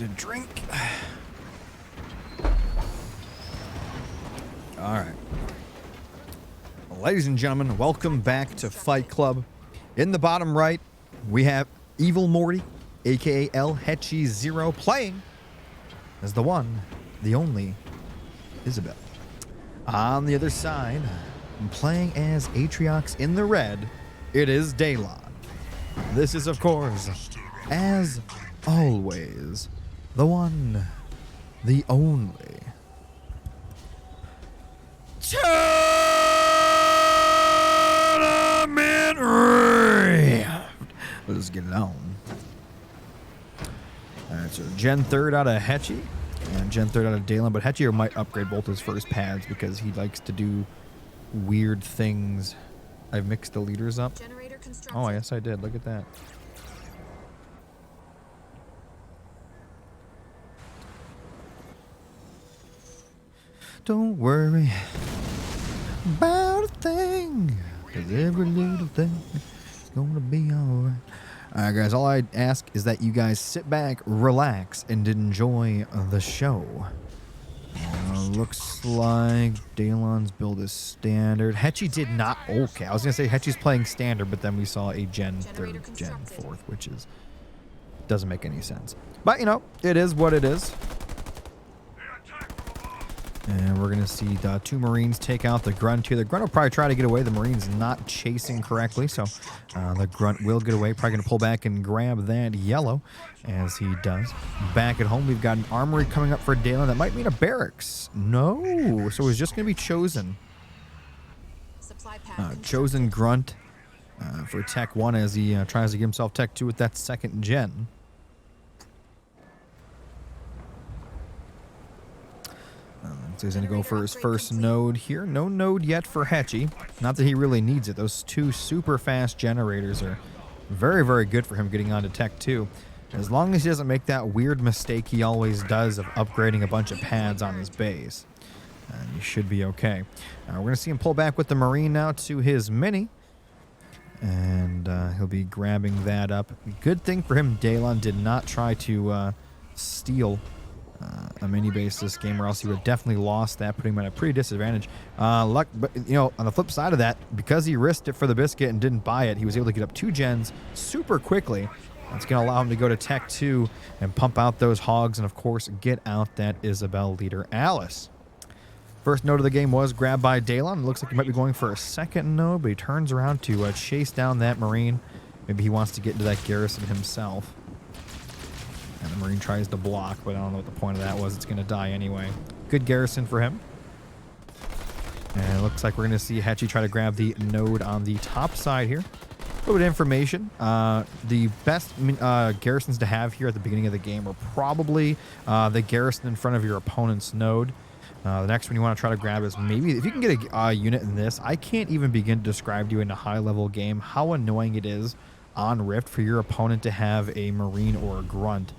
a drink. All right. Ladies and gentlemen, welcome back to Fight Club. In the bottom right, we have Evil Morty, aka Hechi 0, playing as the one, the only, Isabel. On the other side, playing as Atriox in the red, it is Daylon. This is, of course, as always, the one, the only, Tournament Raft. Let's get it on. Alright, so Gen 3rd out of Hechi and Gen 3rd out of Daylon, but Hechi might upgrade both his first pads because he likes to do weird things. I've mixed the leaders up. Oh, yes, I did. Look at that. Don't worry about a thing, 'cause every little thing is gonna be alright. Alright, guys, all I ask is that you guys sit back, relax, and enjoy the show. Looks like Daylon's build is standard. Hechi did not. Okay, I was gonna say Hechi's playing standard, but then we saw a Gen 3rd, Gen 4th, which is doesn't make any sense. But you know, it is what it is. And we're gonna see the two Marines take out the Grunt here. The Grunt will probably try to get away. The Marine's not chasing correctly, so the Grunt will get away. Probably gonna pull back and grab that yellow, as he does. Back at home, we've got an armory coming up for Daylon. That might mean a barracks. No, so it's just gonna be chosen. Chosen Grunt for Tech 1 as he tries to give himself Tech 2 with that second gen. So he's going to go for his first node here. No node yet for Hechi. Not that he really needs it. Those two super fast generators are very, very good for him getting onto Tech 2. As long as he doesn't make that weird mistake he always does of upgrading a bunch of pads on his base. And he should be okay. We're going to see him pull back with the Marine now to his mini. And he'll be grabbing that up. Good thing for him, Daylon did not try to steal a mini base this game, or else he would have definitely lost that, putting him at a pretty disadvantage. Luck, but you know, on the flip side of that, because he risked it for the biscuit and didn't buy it, he was able to get up 2 gens super quickly. That's going to allow him to go to Tech 2 and pump out those hogs, and of course get out that Isabel leader, Alice. First node of the game was grabbed by Daylon. It looks like he might be going for a second node, but he turns around to chase down that Marine. Maybe he wants to get into that garrison himself. And the Marine tries to block, but I don't know what the point of that was. It's going to die anyway. Good garrison for him. And it looks like we're going to see Hechi try to grab the node on the top side here. A little bit of information. The best garrisons to have here at the beginning of the game are probably the garrison in front of your opponent's node. The next one you want to try to grab is maybe, if you can get a unit in this, I can't even begin to describe to you in a high-level game how annoying it is on Rift for your opponent to have a Marine or a Grunt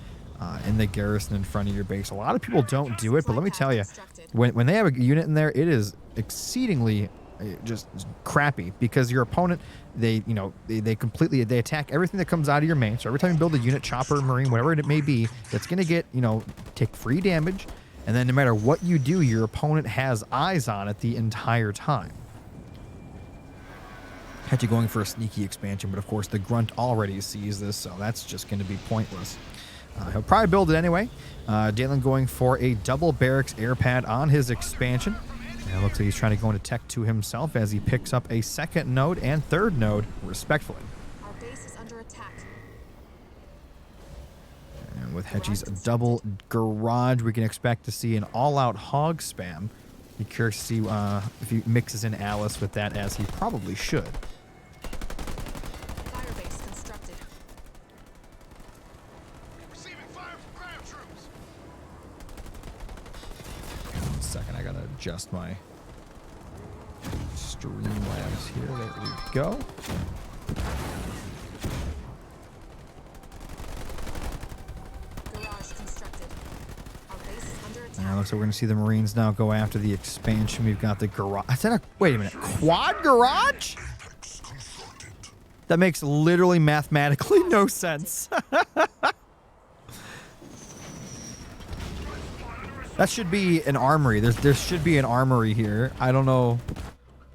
in the garrison in front of your base. A lot of people don't do it, but let me tell you, when they have a unit in there, it is exceedingly just crappy, because your opponent, they completely attack everything that comes out of your main. So every time you build a unit, chopper, Marine, whatever it may be, it's going to get, take free damage, and then no matter what you do, your opponent has eyes on it the entire time. Hechi going for a sneaky expansion, but of course the Grunt already sees this, so that's just going to be pointless. He'll probably build it anyway. Daylon going for a double barracks air pad on his expansion. And it looks like he's trying to go into Tech 2 himself as he picks up a second node and third node, respectfully. Our base is under attack. And with Hechi's double garage, we can expect to see an all-out hog spam. Be curious to see if he mixes in Alice with that, as he probably should. Adjust my Streamlabs here. There we go. Garage constructed. Our base is under attack. Looks like we're going to see the Marines now go after the expansion. We've got the garage. Is that a, wait a minute, quad garage? That makes literally mathematically no sense. That should be an armory. There should be an armory here. I don't know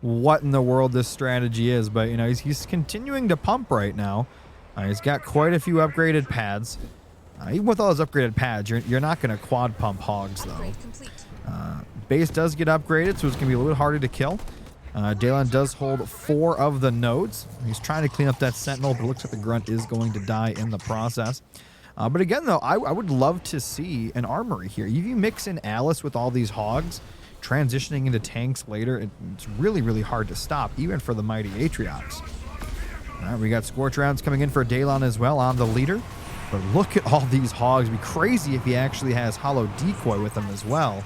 what in the world this strategy is, but you know, he's continuing to pump right now. He's got quite a few upgraded pads. Even with all those upgraded pads, you're not going to quad pump hogs though. Upgrade complete. Base does get upgraded, so it's going to be a little bit harder to kill. Daylon does hold 4 of the nodes. He's trying to clean up that sentinel, but it looks like the grunt is going to die in the process. But again, though, I would love to see an armory here. If you mix in Alice with all these hogs, transitioning into tanks later, it's really, really hard to stop, even for the mighty Atriox. All right, we got Scorch rounds coming in for Daylon as well on the leader. But look at all these hogs. It'd be crazy if he actually has Hollow Decoy with him as well.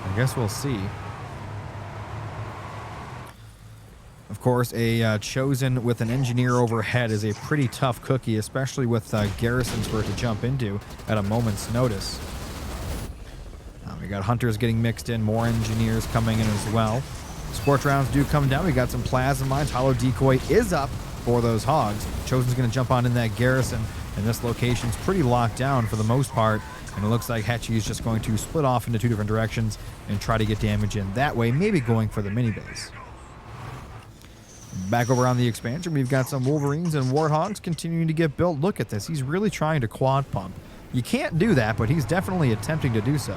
I guess we'll see. Of course, a Chosen with an engineer overhead is a pretty tough cookie, especially with garrisons for it to jump into at a moment's notice. We got hunters getting mixed in, more engineers coming in as well. Scorch rounds do come down. We got some plasma mines. Hollow Decoy is up for those hogs. Chosen's going to jump on in that garrison, and this location's pretty locked down for the most part. And it looks like Hechi is just going to split off into 2 different directions and try to get damage in that way, maybe going for the mini base. Back over on the expansion, we've got some Wolverines and Warthogs continuing to get built. Look at this. He's really trying to quad pump. You can't do that, but he's definitely attempting to do so.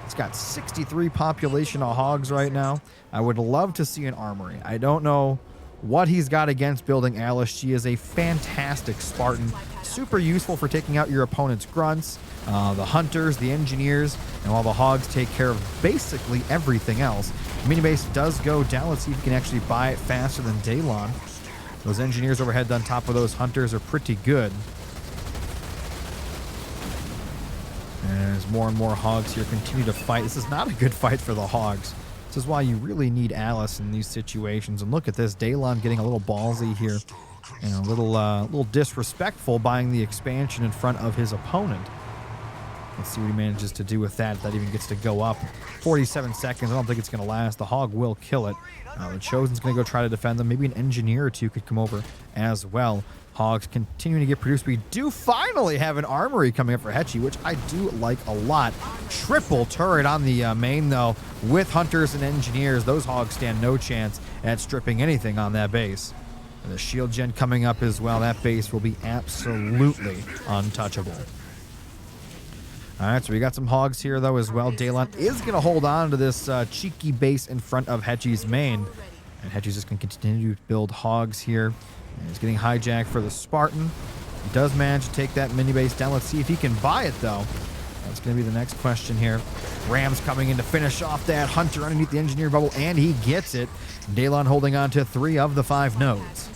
It's got 63 population of hogs right now. I would love to see an armory. I don't know what he's got against building Alice. She is a fantastic Spartan. Super useful for taking out your opponent's grunts, the hunters, the engineers, and while the hogs take care of basically everything else. Mini base does go down. Let's see if we can actually buy it faster than Daylon. Those engineers overhead on top of those hunters are pretty good. And as more and more hogs here continue to fight, this is not a good fight for the hogs. This is why you really need Alice in these situations. And look at this, Daylon getting a little ballsy here, and a little disrespectful, buying the expansion in front of his opponent. Let's see what he manages to do with that, if that even gets to go up. 47 seconds, I don't think it's going to last. The hog will kill it. The Chosen's going to go try to defend them. Maybe an engineer or two could come over as well. Hogs continuing to get produced. We do finally have an armory coming up for Hechi, which I do like a lot. Triple turret on the main, though, with hunters and engineers. Those hogs stand no chance at stripping anything on that base. And the shield gen coming up as well. That base will be absolutely untouchable. All right, so we got some hogs here, though, as well. Daylon is going to hold on to this cheeky base in front of Hechi's main. And Hechi's just going to continue to build hogs here. And he's getting hijacked for the Spartan. He does manage to take that mini base down. Let's see if he can buy it, though. That's going to be the next question here. Rams coming in to finish off that hunter underneath the engineer bubble, and he gets it. Daylon holding on to 3 of the 5 nodes.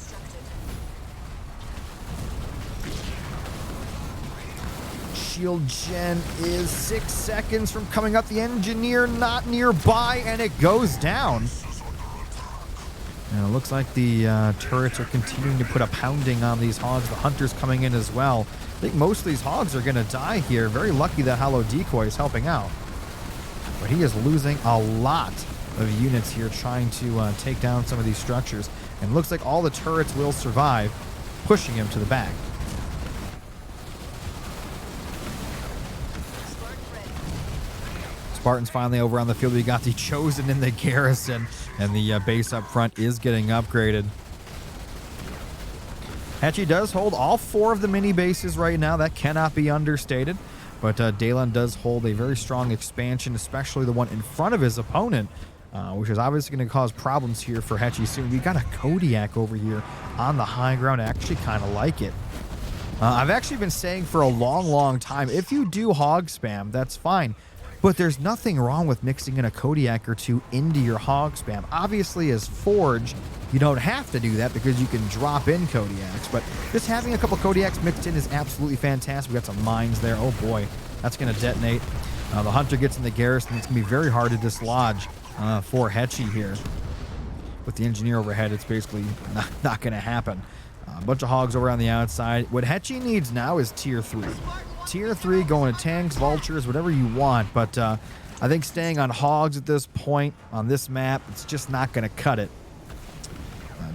Shield gen is 6 seconds from coming up. The engineer not nearby, and it goes down. And it looks like the turrets are continuing to put a pounding on these hogs. The hunters coming in as well. I think most of these hogs are going to die here. Very lucky that Hollow Decoy is helping out. But he is losing a lot of units here trying to take down some of these structures. And it looks like all the turrets will survive, pushing him to the back. Spartans finally over on the field. We got the Chosen in the garrison, and the base up front is getting upgraded. Hechi does hold all 4 of the mini bases right now. That cannot be understated. But Daylon does hold a very strong expansion, especially the one in front of his opponent, which is obviously going to cause problems here for Hechi soon. We got a Kodiak over here on the high ground. I actually kind of like it. I've actually been saying for a long, long time, if you do hog spam, that's fine. But there's nothing wrong with mixing in a Kodiak or 2 into your hog spam. Obviously, as Forge, you don't have to do that because you can drop in Kodiaks. But just having a couple Kodiaks mixed in is absolutely fantastic. We got some mines there. Oh boy, that's going to detonate. The Hunter gets in the garrison. It's going to be very hard to dislodge for Hechi here. With the engineer overhead, it's basically not going to happen. A bunch of hogs over on the outside. What Hechi needs now is tier 3. Tier 3 going to tanks, vultures, whatever you want. But I think staying on hogs at this point on this map, it's just not going to cut it.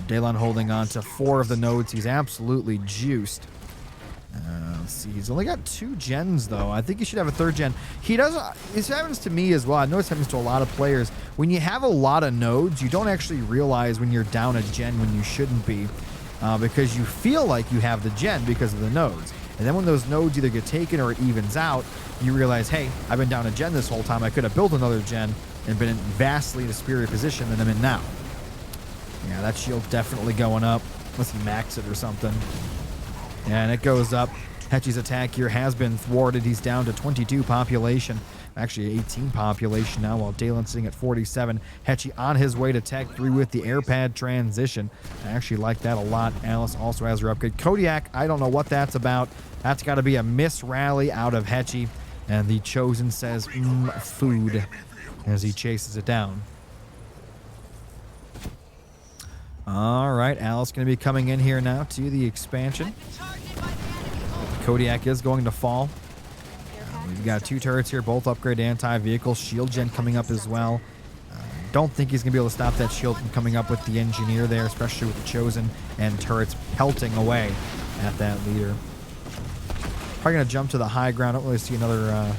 Daylon holding on to 4 of the nodes. He's absolutely juiced. Let's Let's see. He's only got 2 gens, though. I think he should have a 3rd gen. He doesn't. This happens to me as well. I know it happens to a lot of players. When you have a lot of nodes, you don't actually realize when you're down a gen when you shouldn't be, because you feel like you have the gen because of the nodes. And then when those nodes either get taken or it evens out, you realize, hey, I've been down a gen this whole time. I could have built another gen and been in vastly a superior position than I'm in now. Yeah, that shield's definitely going up. Unless he max it or something. And it goes up. Hechi's attack here has been thwarted. He's down to 22 population. Actually 18 population now, while Daylon's sitting at 47. Hechi on his way to Tech 3 with the air pad transition. I actually like that a lot. Alice also has her upgrade. Kodiak, I don't know what that's about. That's got to be a miss rally out of Hechi. And the Chosen says, food, as he chases it down. All right, Alice going to be coming in here now to the expansion. Kodiak is going to fall. We've got 2 turrets here, both upgrade anti-vehicle. Shield gen coming up as well. Don't think he's going to be able to stop that shield from coming up with the engineer there, especially with the Chosen and turrets pelting away at that leader. Probably going to jump to the high ground. I don't really see another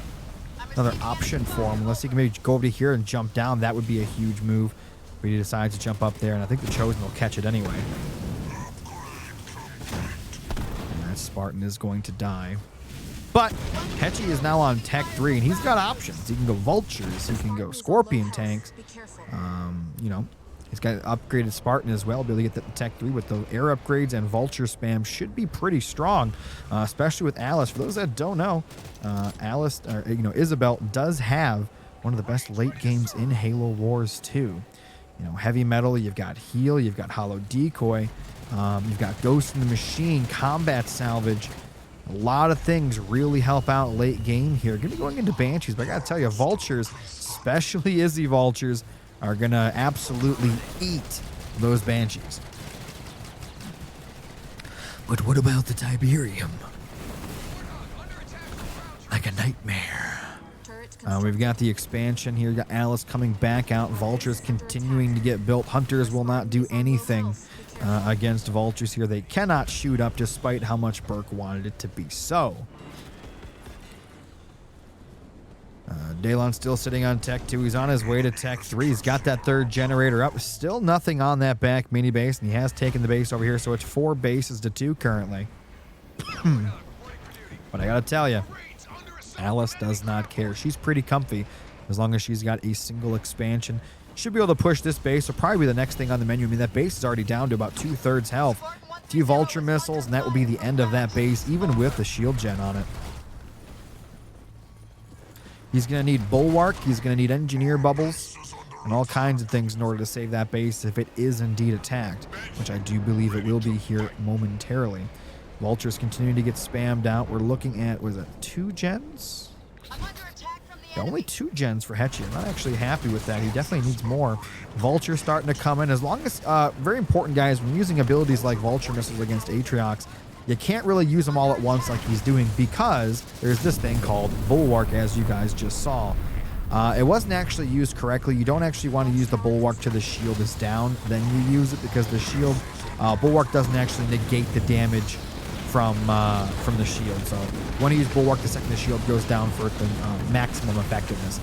option for him, unless he can maybe go over to here and jump down. That would be a huge move. But he decides to jump up there, and I think the Chosen will catch it anyway. And that Spartan is going to die. But Hechi is now on Tech 3, and he's got options. He can go Vultures, he can go Scorpion tanks. You know, he's got an upgraded Spartan as well. Be able to get the Tech 3 with the air upgrades and Vulture spam should be pretty strong, especially with Alice. For those that don't know, Alice, or Isabel does have one of the best late games in Halo Wars 2. You know, heavy metal, you've got heal, you've got hollow decoy, you've got ghost in the machine, combat salvage. A lot of things really help out late game here. Gonna be going into Banshees, but I gotta tell you, Vultures, especially Izzy Vultures, are gonna absolutely eat those Banshees. But what about the Tiberium? Like a nightmare. We've got the expansion here. We've got Alice coming back out. Vultures continuing to get built. Hunters will not do anything against Vultures here. They cannot shoot up despite how much Burke wanted it to be so. Daylon still sitting on Tech 2. He's on his way to Tech 3. He's got that 3rd generator up. Still nothing on that back mini base, and he has taken the base over here, so it's 4 bases to 2 currently. But I gotta tell you, Alice does not care. She's pretty comfy as long as she's got a single expansion. Should be able to push this base. Will probably be the next thing on the menu. I mean, that base is already down to about 2/3 health. A few Vulture missiles, and that will be the end of that base, even with the shield gen on it. He's going to need Bulwark. He's going to need Engineer Bubbles and all kinds of things in order to save that base if it is indeed attacked, which I do believe it will be here momentarily. Vultures continuing to get spammed out. We're looking at, was it 2 gens? Yeah, only 2 gens for Hechi. I'm not actually happy with that. He definitely needs more. Vulture starting to come in. As long as, very important, guys, when using abilities like Vulture missiles against Atriox, you can't really use them all at once like he's doing, because there's this thing called Bulwark, as you guys just saw. It wasn't actually used correctly. You don't actually want to use the Bulwark till the shield is down. Then you use it, because the shield, Bulwark doesn't actually negate the damage from the shield. So when you use Bulwark, the second the shield goes down for the maximum effectiveness.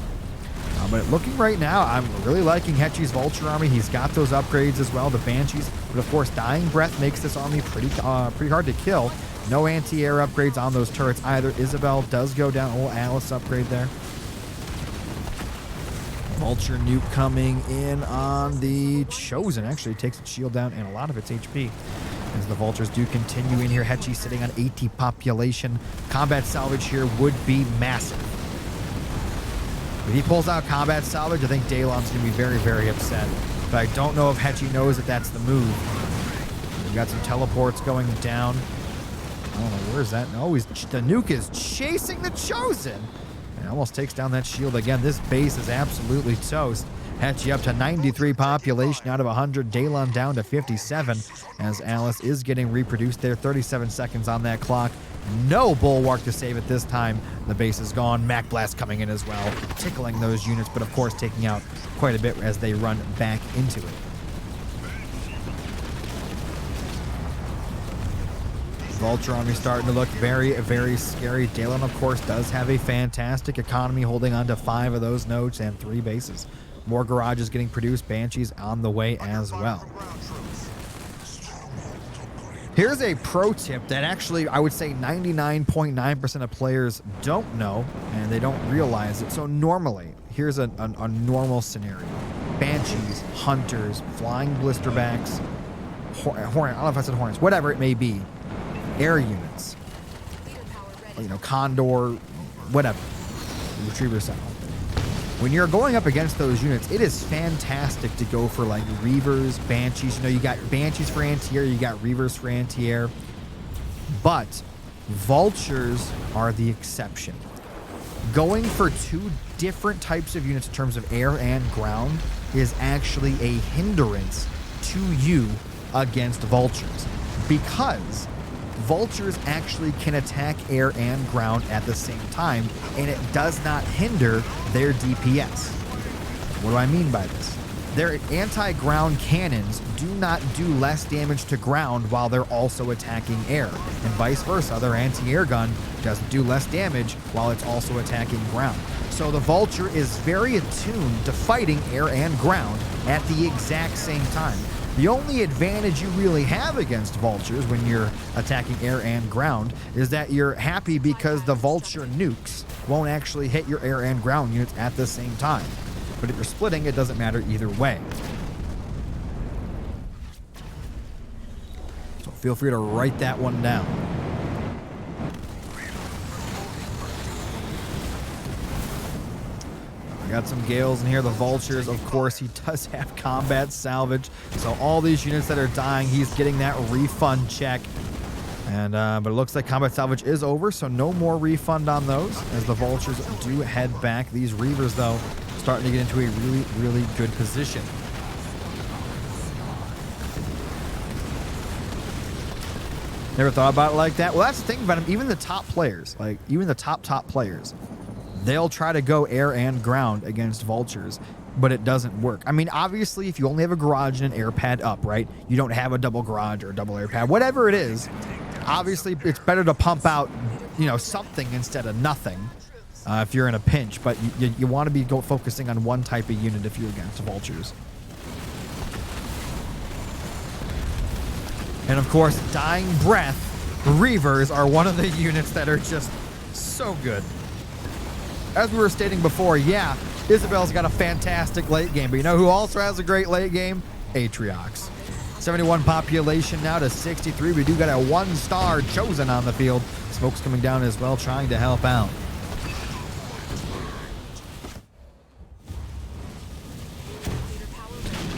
But looking right now, I'm really liking Hechi's Vulture army. He's got those upgrades as well, the Banshees. But of course, Dying Breath makes this army pretty hard to kill. No anti-air upgrades on those turrets either. Isabel does go down. Oh, Alice upgrade there. Vulture nuke coming in on the Chosen. Actually takes its shield down and a lot of its HP. As the Vultures do continue in here. Hechi sitting on 80 population. Combat salvage here would be massive. If he pulls out combat salvage, I think Daylon's going to be very, very upset. But I don't know if Hechi knows that that's the move. We've got some teleports going down. I don't know, where's that? No, the nuke is chasing the Chosen. And almost takes down that shield again. This base is absolutely toast. Hechi up to 93 population out of 100. Daylon down to 57 as Alice is getting reproduced there. 37 seconds on that clock. No Bulwark to save it this time. The base is gone. Mac Blast coming in as well, tickling those units, but of course taking out quite a bit as they run back into it. Vulture Army starting to look very, very scary. Daylon, of course, does have a fantastic economy, holding on to 5 of those nodes and 3 bases. More garages getting produced. Banshees on the way as well. Here's a pro tip that actually I would say 99.9% of players don't know, and they don't realize it. So normally, here's a normal scenario. Banshees, Hunters, Flying Blisterbacks, Hornet, I don't know if I said Hornets, whatever it may be, air units, Condor, whatever, Retriever Sentinel. When you're going up against those units, it is fantastic to go for like Reavers, Banshees. You got Banshees for anti-air, you got Reavers for anti-air, but Vultures are the exception. Going for 2 different types of units in terms of air and ground is actually a hindrance to you against Vultures, because Vultures actually can attack air and ground at the same time, and it does not hinder their DPS. What do I mean by this? Their anti-ground cannons do not do less damage to ground while they're also attacking air, and vice versa. Their anti-air gun doesn't do less damage while it's also attacking ground. So the Vulture is very attuned to fighting air and ground at the exact same time. The only advantage you really have against Vultures when you're attacking air and ground is that you're happy because the Vulture nukes won't actually hit your air and ground units at the same time. But if you're splitting, it doesn't matter either way. So feel free to write that one down. We got some Gales in here. The Vultures, of course, he does have combat salvage. So all these units that are dying, he's getting that refund check. And but it looks like combat salvage is over, so no more refund on those as the Vultures do head back. These Reavers, though, starting to get into a really, really good position. Never thought about it like that. Well, that's the thing about them. Even the top players, like even the top players, they'll try to go air and ground against Vultures, but it doesn't work. I mean, obviously, if you only have a garage and an air pad up, right? You don't have a double garage or a double air pad, whatever it is. Obviously, it's better to pump out, something instead of nothing if you're in a pinch. But you want to be focusing on one type of unit if you're against Vultures. And of course, Dying Breath Reavers are one of the units that are just so good. As we were stating before, yeah, Isabel's got a fantastic late game, but you know who also has a great late game? Atriox. 71 population now to 63. We do got a 1-star Chosen on the field. Smoke's coming down as well, trying to help out.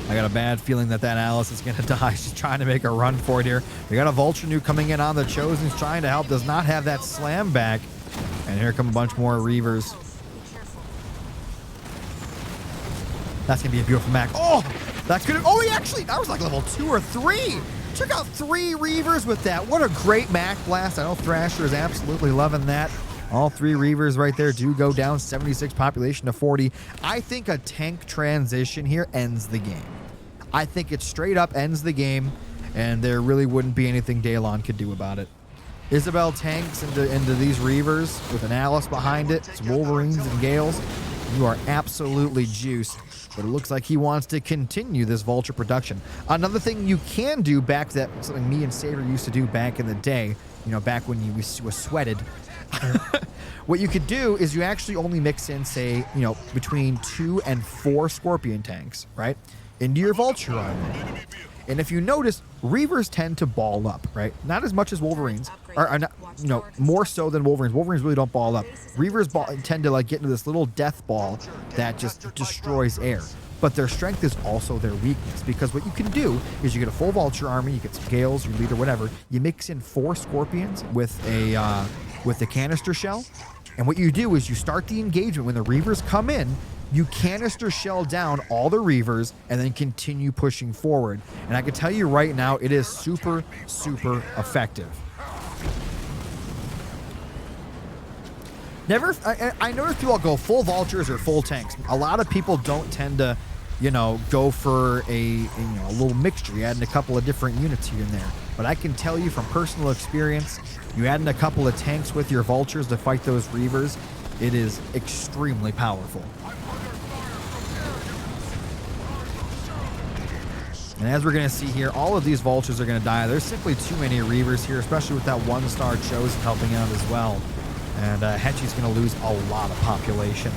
I got a bad feeling that Alice is going to die. She's trying to make a run for it here. We got a Vulture Nuke coming in on the Chosen. He's trying to help. Does not have that slam back. And here come a bunch more Reavers. That's going to be a beautiful Mac. Oh, that's going to... Oh, that was like level 2 or 3. Took out 3 Reavers with that. What a great Mac blast. I know Thrasher is absolutely loving that. All 3 Reavers right there do go down. 76 population to 40. I think a tank transition here ends the game. I think it straight up ends the game, and there really wouldn't be anything Daylon could do about it. Isabel tanks into these Reavers with an Alice behind it. It's Wolverines and Gales. You are absolutely juiced. But it looks like he wants to continue this Vulture production. Another thing you can do something me and Saber used to do back in the day, back when you was sweated. What you could do is you actually only mix in, say, between 2 and 4 Scorpion tanks, right, into your Vulture army. And if you notice, Reavers tend to ball up, right? Not as much as Wolverines, or not, more so than Wolverines. Wolverines really don't ball up. Reavers tend to get into this little death ball that just destroys air. But their strength is also their weakness, because what you can do is you get a full Vulture army, you get some Gales, your leader, whatever. You mix in 4 Scorpions with the canister shell, and what you do is you start the engagement when the Reavers come in. You canister shell down all the Reavers and then continue pushing forward. And I can tell you right now, it is super, super effective. I notice people go full Vultures or full tanks. A lot of people don't tend to you know, go for a a little mixture. You add in a couple of different units here and there. But I can tell you from personal experience, you add in a couple of tanks with your vultures to fight those reavers, it is extremely powerful. And as we're going to see here, all of these vultures are going to die. There's simply too many reavers here, especially with that 1-star chosen helping out as well. And Hechi's going to lose a lot of population.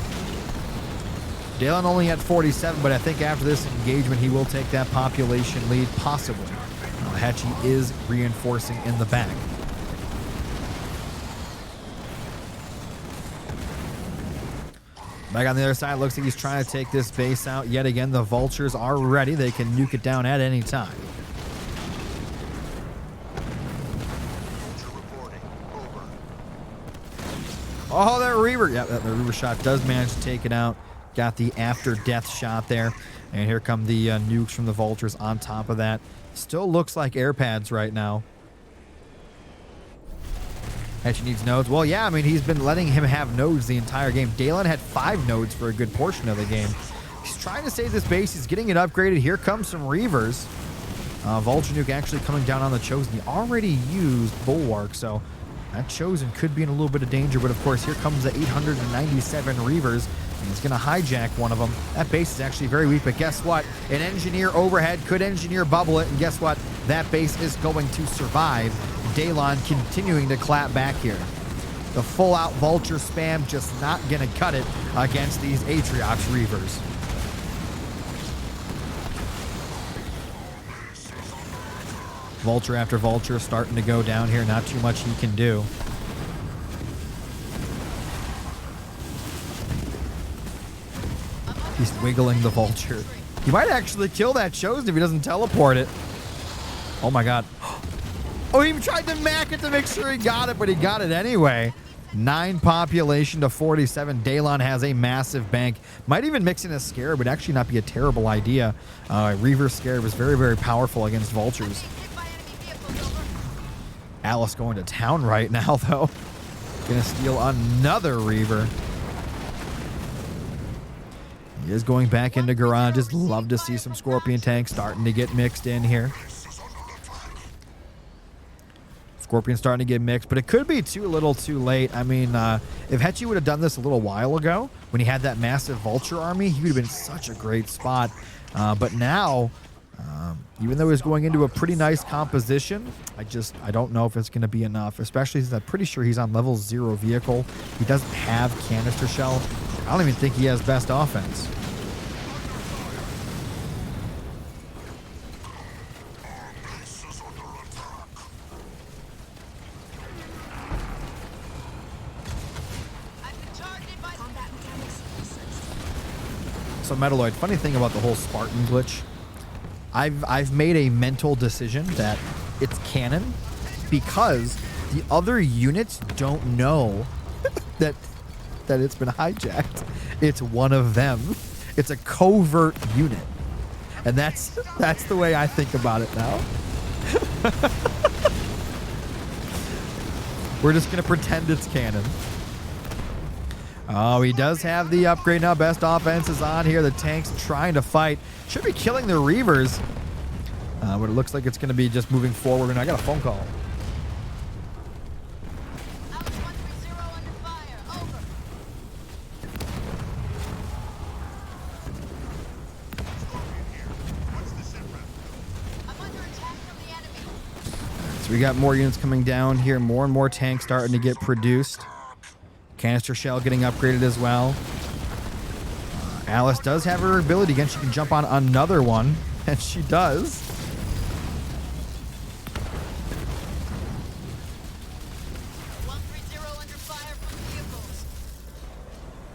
Daylon only at 47, but I think after this engagement, he will take that population lead, possibly. Hechi is reinforcing in the back. Back on the other side, looks like he's trying to take this base out. Yet again, the vultures are ready. They can nuke it down at any time. Oh, that Reaver. Yeah, that Reaver shot does manage to take it out. Got the after death shot there. And here come the nukes from the vultures on top of that. Still looks like air pads right now. Hechi needs nodes. Well, yeah, I mean, he's been letting him have nodes the entire game. Daylon had 5 nodes for a good portion of the game. He's trying to save this base. He's getting it upgraded. Here comes some Reavers. Vulture nuke actually coming down on the Chosen. He already used Bulwark, so that Chosen could be in a little bit of danger. But, of course, here comes the 897 Reavers. And he's going to hijack one of them. That base is actually very weak, but guess what? An engineer overhead could engineer bubble it, and guess what? That base is going to survive. Daylon continuing to clap back here. The full-out vulture spam just not going to cut it against these Atriox Reavers. Vulture after vulture starting to go down here. Not too much he can do. He's wiggling the vulture. He might actually kill that Chosen if he doesn't teleport it. Oh my god. Oh, he tried to mac it to make sure he got it, but he got it anyway. 9 population to 47. Daylon has a massive bank. Might even mix in a Scarab. Would actually not be a terrible idea. Reaver Scarab is very, very powerful against vultures. Alice going to town right now, though. Gonna steal another Reaver. He is going back into garage. Just love to see some Scorpion tanks starting to get mixed in here. Scorpion starting to get mixed, but it could be too little too late. I mean, if Hechi would have done this a little while ago, when he had that massive vulture army, he would have been in such a great spot. But now, even though he's going into a pretty nice composition, I don't know if it's going to be enough, especially since I'm pretty sure he's on level 0 vehicle. He doesn't have canister shell. I don't even think he has best offense. So Metalloid, funny thing about the whole Spartan glitch, I've made a mental decision that it's canon because the other units don't know that it's been hijacked. It's one of them. It's a covert unit. And that's the way I think about it now. We're just going to pretend it's canon. Oh, he does have the upgrade now. Best offense is on here. The tank's trying to fight. Should be killing the Reavers. But it looks like it's going to be just moving forward. And I got a phone call. So we got more units coming down here. More and more tanks starting to get produced. Canister shell getting upgraded as well. Alice does have her ability again. She can jump on another one, and she does.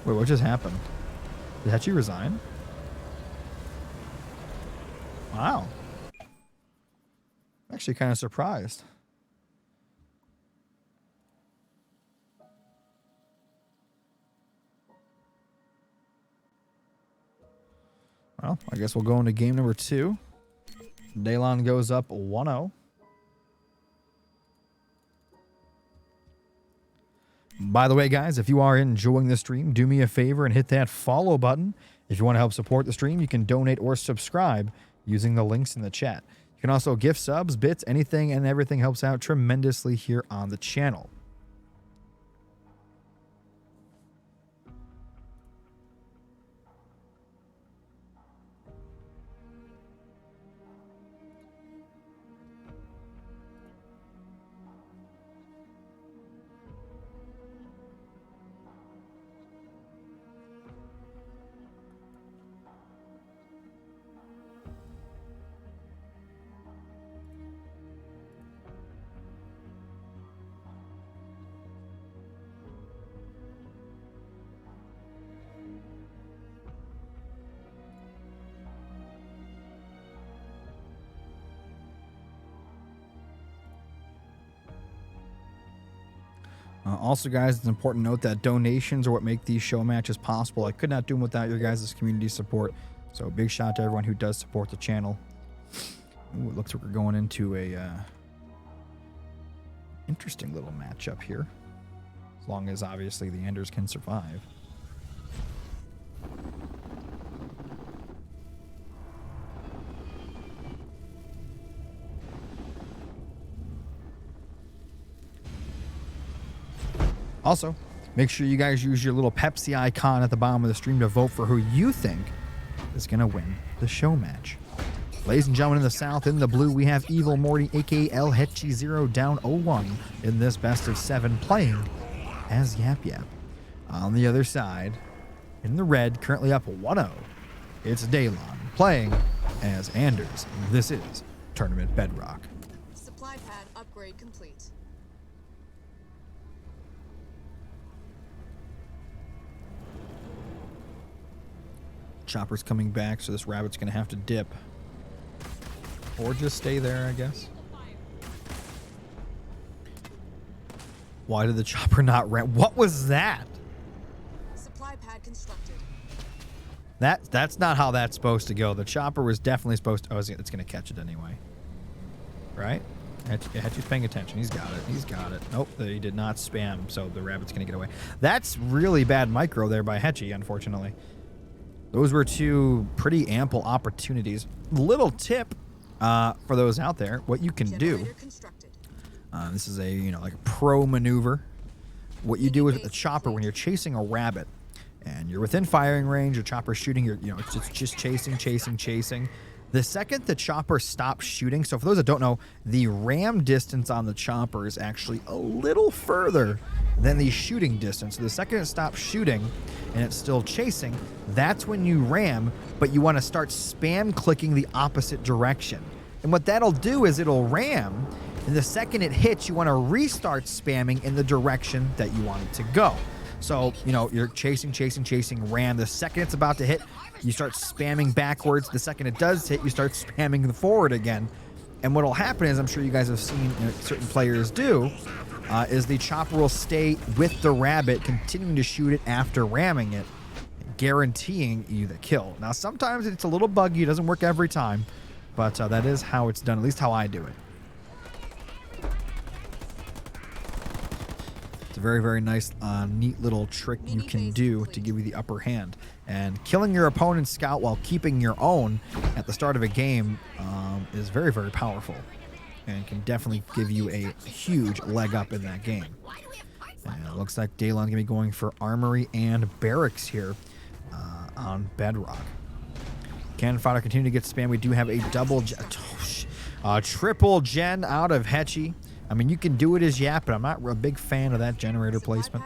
Wait, what just happened? Did Hechi resign? Wow. Actually kind of surprised. Well, I guess we'll go into game number 2. Daylon goes up 1-0. By the way, guys, if you are enjoying the stream, do me a favor and hit that follow button. If you want to help support the stream, you can donate or subscribe using the links in the chat. You can also gift subs, bits, anything and everything helps out tremendously here on the channel. Also, guys, it's important to note that donations are what make these show matches possible. I could not do them without your guys' community support. So big shout out to everyone who does support the channel. Ooh, it looks like we're going into a interesting little matchup here. As long as, obviously, the Enders can survive. Also, make sure you guys use your little Pepsi icon at the bottom of the stream to vote for who you think is going to win the show match. Ladies and gentlemen, in the south, in the blue, we have Evil Morty, aka Hechi 0 down 0-1 in this best of 7, playing as Yap Yap. On the other side, in the red, currently up 1-0, it's Daylon playing as Anders. This is Tournament Bedrock. Supply pad upgrade complete. Chopper's coming back, so this rabbit's going to have to dip. Or just stay there, I guess. Why did the chopper not ram? What was that? Supply pad constructed. That's not how that's supposed to go. The chopper was definitely supposed to... Oh, it's going to catch it anyway. Right? Hechi's paying attention. He's got it. He's got it. Nope, he did not spam, so the rabbit's going to get away. That's really bad micro there by Hechi, unfortunately. Those were two pretty ample opportunities. Little tip for those out there, what you can do. This is a, like a pro maneuver. What you do is with the chopper when you're chasing a rabbit and you're within firing range, your chopper's shooting, it's just chasing. The second the chopper stops shooting, so for those that don't know, the ram distance on the chopper is actually a little further than the shooting distance. So the second it stops shooting and it's still chasing, that's when you ram, but you want to start spam clicking the opposite direction. And what that'll do is it'll ram, and the second it hits, you want to restart spamming in the direction that you want it to go. So, you're chasing, ram. The second it's about to hit, you start spamming backwards. The second it does hit, you start spamming the forward again. And what'll happen is, I'm sure you guys have seen certain players do, is the chopper will stay with the rabbit, continuing to shoot it after ramming it, guaranteeing you the kill. Now, sometimes it's a little buggy. It doesn't work every time, but that is how it's done, at least how I do it. It's a very, very nice, neat little trick you can do to give you the upper hand. And killing your opponent's scout while keeping your own at the start of a game is very, very powerful. And can definitely give you a huge leg up in that game. And it looks like Daylon going to be going for Armory and Barracks here on Bedrock. Cannon fodder continue to get spam. We do have a triple gen out of Hechi. I mean, you can do it as Yap, but I'm not a big fan of that generator placement.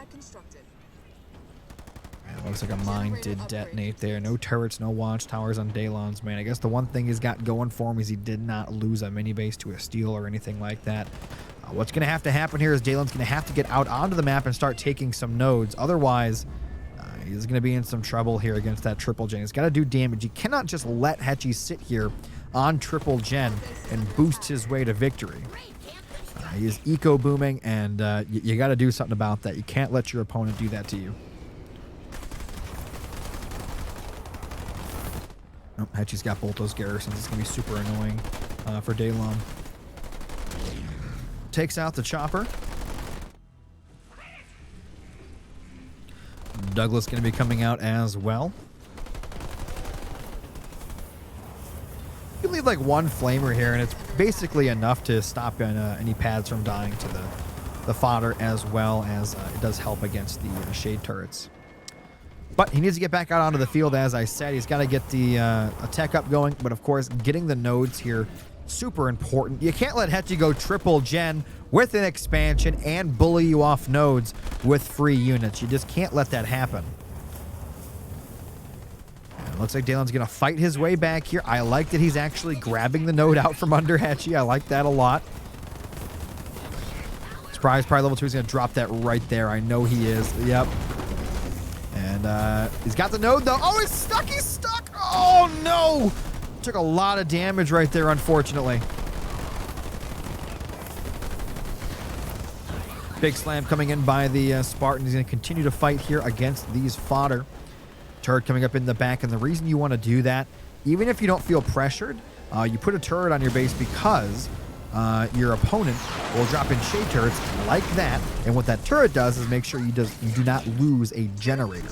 It looks like a mine did detonate there. No turrets, no watchtowers on Daylon's man. I guess the one thing he's got going for him is he did not lose a mini base to a steal or anything like that. What's going to have to happen here is Daylon's going to have to get out onto the map and start taking some nodes. Otherwise, he's going to be in some trouble here against that triple gen. He's got to do damage. You cannot just let Hechi sit here on triple gen and boost his way to victory. He is eco booming, and you got to do something about that. You can't let your opponent do that to you. Nope, Hechi's got both those garrisons. It's going to be super annoying for Daylon. Takes out the chopper. Douglas going to be coming out as well. need like one flamer here, and it's basically enough to stop any pads from dying to the fodder, as well as it does help against the shade turrets. But he needs to get back out onto the field, as I said. He's got to get the attack up going, but of course, getting the nodes here, super important. You can't let Hechi go triple gen with an expansion and bully you off nodes with free units. You just can't let that happen. And it looks like Daylon's going to fight his way back here. I like that he's actually grabbing the node out from under Hechi. I like that a lot. Surprise, probably level 2 is going to drop that right there. I know he is. Yep. And he's got the node, though. Oh, he's stuck. He's stuck. Oh, no. Took a lot of damage right there, unfortunately. Big slam coming in by the Spartan. He's going to continue to fight here against these fodder. Turret coming up in the back. And the reason you want to do that, even if you don't feel pressured, you put a turret on your base because your opponent will drop in shade turrets like that. And what that turret does is make sure you do not lose a generator.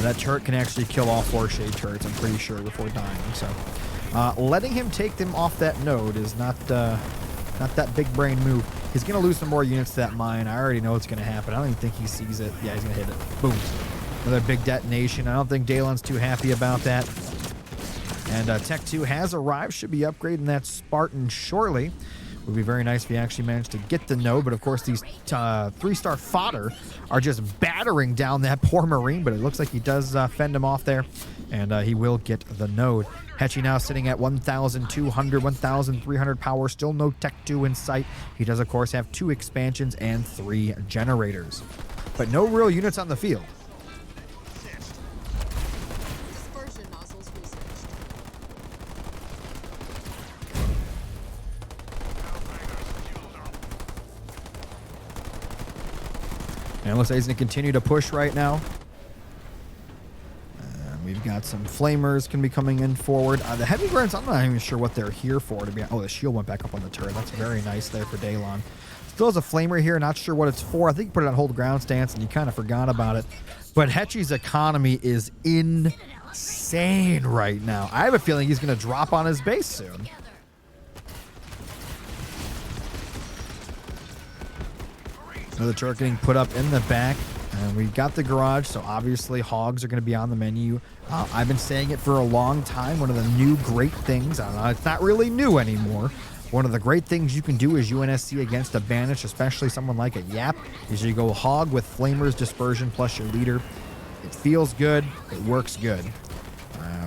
That turret can actually kill all 4 shade turrets, I'm pretty sure, before dying. So letting him take them off that node is not that big brain move. He's going to lose some more units to that mine. I already know what's going to happen. I don't even think he sees it. Yeah, he's going to hit it. Boom. Another big detonation. I don't think Daylon's too happy about that. And Tech 2 has arrived. Should be upgrading that Spartan shortly. Would be very nice if he actually managed to get the node. But of course, these 3-star fodder are just battering down that poor Marine. But it looks like he does fend him off there. And he will get the node. Hechi now sitting at 1,200, 1,300 power. Still no Tech 2 in sight. He does, of course, have 2 expansions and 3 generators. But no real units on the field. Dispersion nozzles researched. And it looks like he's going to continue to push right now. We've got some flamers can be coming in forward. The heavy grunts, I'm not even sure what they're here for. Oh, the shield went back up on the turret. That's very nice there for Daylon. Still has a flamer here. Not sure what it's for. I think you put it on hold ground stance and you kind of forgot about it. But Hechi's economy is insane right now. I have a feeling he's going to drop on his base soon. Another turret getting put up in the back. And we've got the garage, so obviously hogs are going to be on the menu. I've been saying it for a long time. One of the new great things, I don't know, it's not really new anymore. One of the great things you can do is UNSC against a banish, especially someone like a Yap, is you go hog with flamers, dispersion, plus your leader. It feels good. It works good.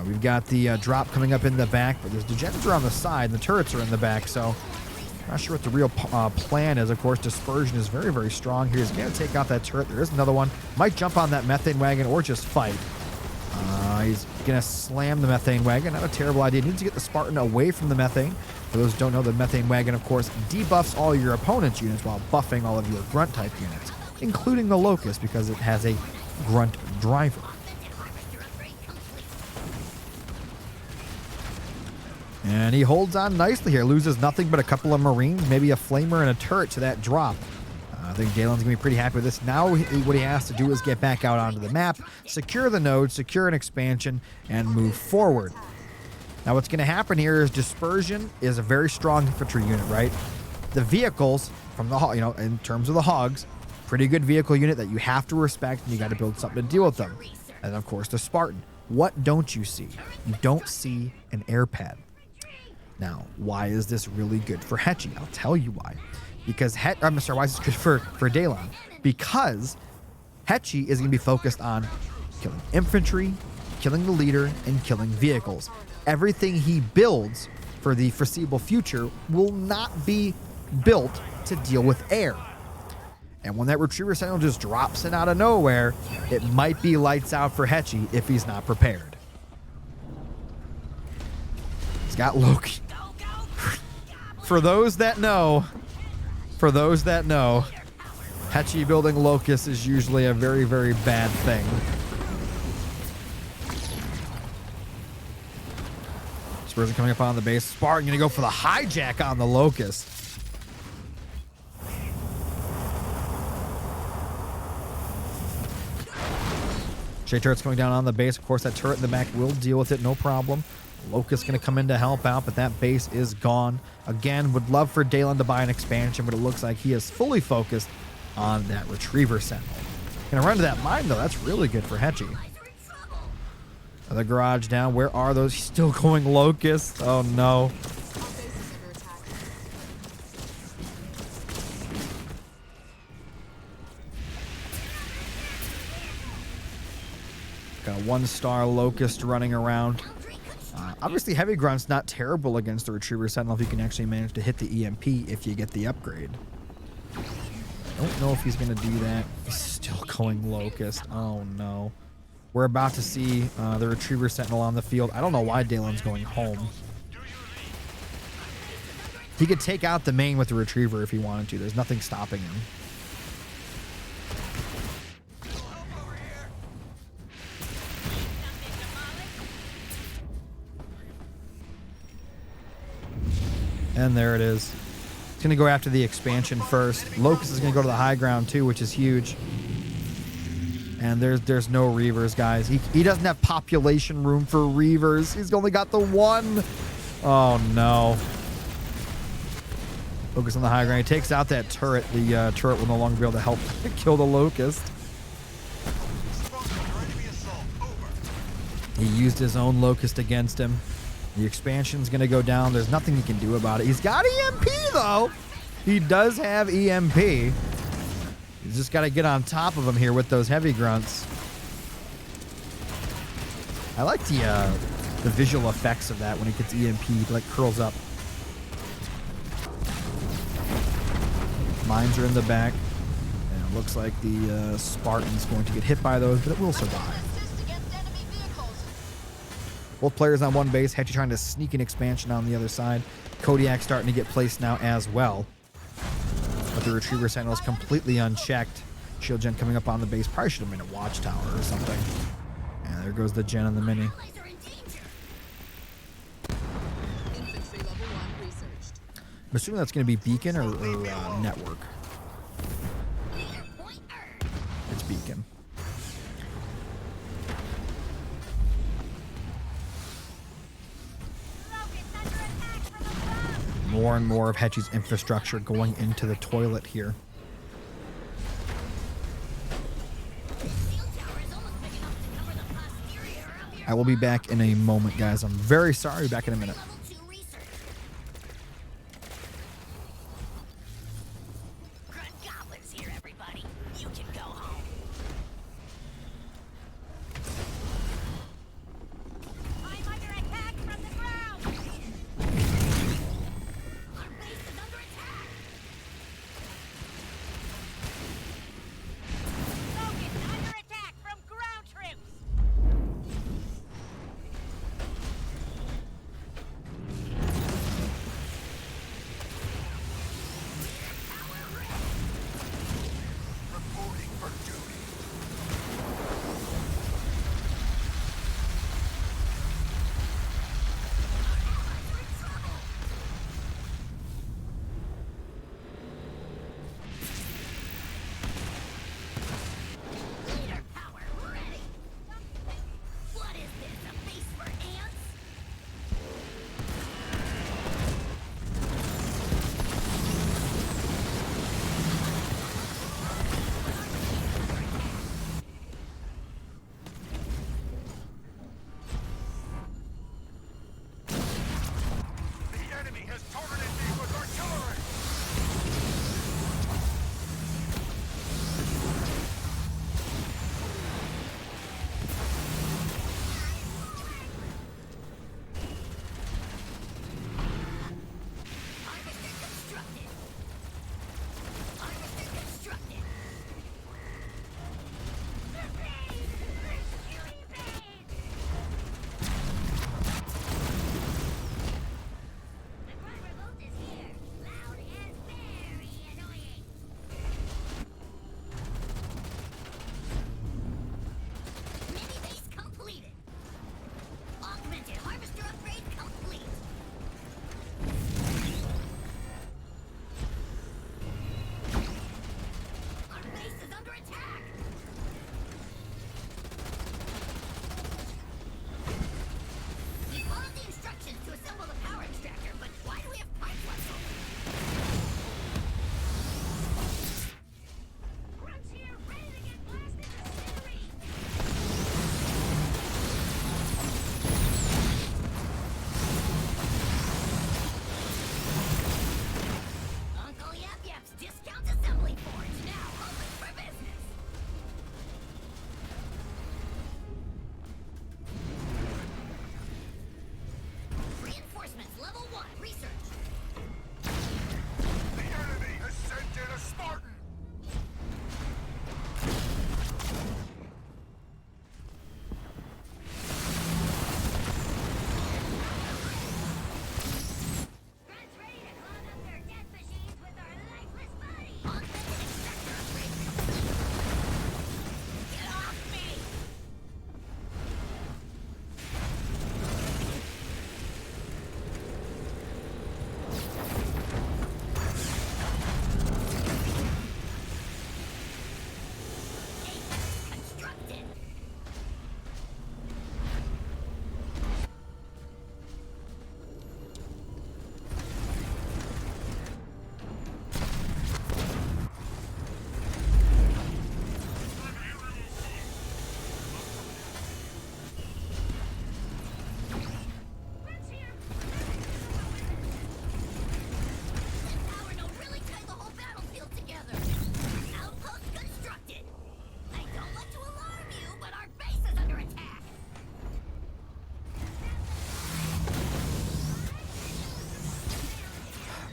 We've got the drop coming up in the back, but there's degenerator on the side, and the turrets are in the back, so not sure what the real plan is. Of course, dispersion is very, very strong here. He's going to take out that turret. There is another one. Might jump on that methane wagon or just fight. He's going to slam the methane wagon. Not a terrible idea. Needs to get the Spartan away from the methane. For those who don't know, the methane wagon, of course, debuffs all your opponent's units while buffing all of your grunt-type units, including the Locust, because it has a grunt driver. And he holds on nicely here. Loses nothing but a couple of Marines, maybe a flamer and a turret to that drop. I think Daylon's going to be pretty happy with this. Now what he has to do is get back out onto the map, secure the node, secure an expansion, and move forward. Now what's going to happen here is dispersion is a very strong infantry unit, right? The vehicles, from the in terms of the hogs, pretty good vehicle unit that you have to respect, and you got to build something to deal with them. And of course the Spartan. What don't you see? You don't see an air pad. Now, why is this really good for Hechi? I'll tell you why. Because I'm sorry, why is this good for Daylon? Because Hechi is going to be focused on killing infantry, killing the leader, and killing vehicles. Everything he builds for the foreseeable future will not be built to deal with air. And when that Retriever Sentinel just drops in out of nowhere, it might be lights out for Hechi if he's not prepared. He's got Loki. For those that know, Hechi building Locust is usually a very, very bad thing. Spurs are coming up on the base. Spartan going to go for the hijack on the Locust. Shea turret's coming down on the base. Of course, that turret in the back will deal with it, no problem. Locust going to come in to help out, but that base is gone. Again, would love for Daylon to buy an expansion, but it looks like he is fully focused on that Retriever Sentinel. Going to run to that mine, though. That's really good for Hechi. The garage down. Where are those? He's still going Locust. Oh, no. Our base is under attack. Got a 1-star Locust running around. Obviously, Heavy Grunt's not terrible against the Retriever Sentinel if you can actually manage to hit the EMP if you get the upgrade. Don't know if he's going to do that. He's still going Locust. Oh, no. We're about to see the Retriever Sentinel on the field. I don't know why Daylon's going home. He could take out the main with the Retriever if he wanted to. There's nothing stopping him. And there it is. He's going to go after the expansion first. Locust is going to go to the high ground too, which is huge. And there's no Reavers, guys. He doesn't have population room for Reavers. He's only got the one. Oh, no. Locust on the high ground. He takes out that turret. The turret will no longer be able to help kill the Locust. He used his own Locust against him. The expansion's going to go down. There's nothing he can do about it. He's got EMP, though. He does have EMP. He's just got to get on top of him here with those heavy grunts. I like the visual effects of that when it gets EMP'd, like curls up. Mines are in the back. And it looks like the Spartan's going to get hit by those, but it will survive. Both players on one base. Hechi trying to sneak an expansion on the other side. Kodiak starting to get placed now as well. But the Retriever Sentinel is completely unchecked. Shield gen coming up on the base. Probably should have been a watchtower or something. And there goes the gen on the mini. Infantry level 1 researched. I'm assuming that's going to be beacon or network. It's beacon. More and more of Hechi's infrastructure going into the toilet here. I will be back in a moment, guys. I'm very sorry. Back in a minute.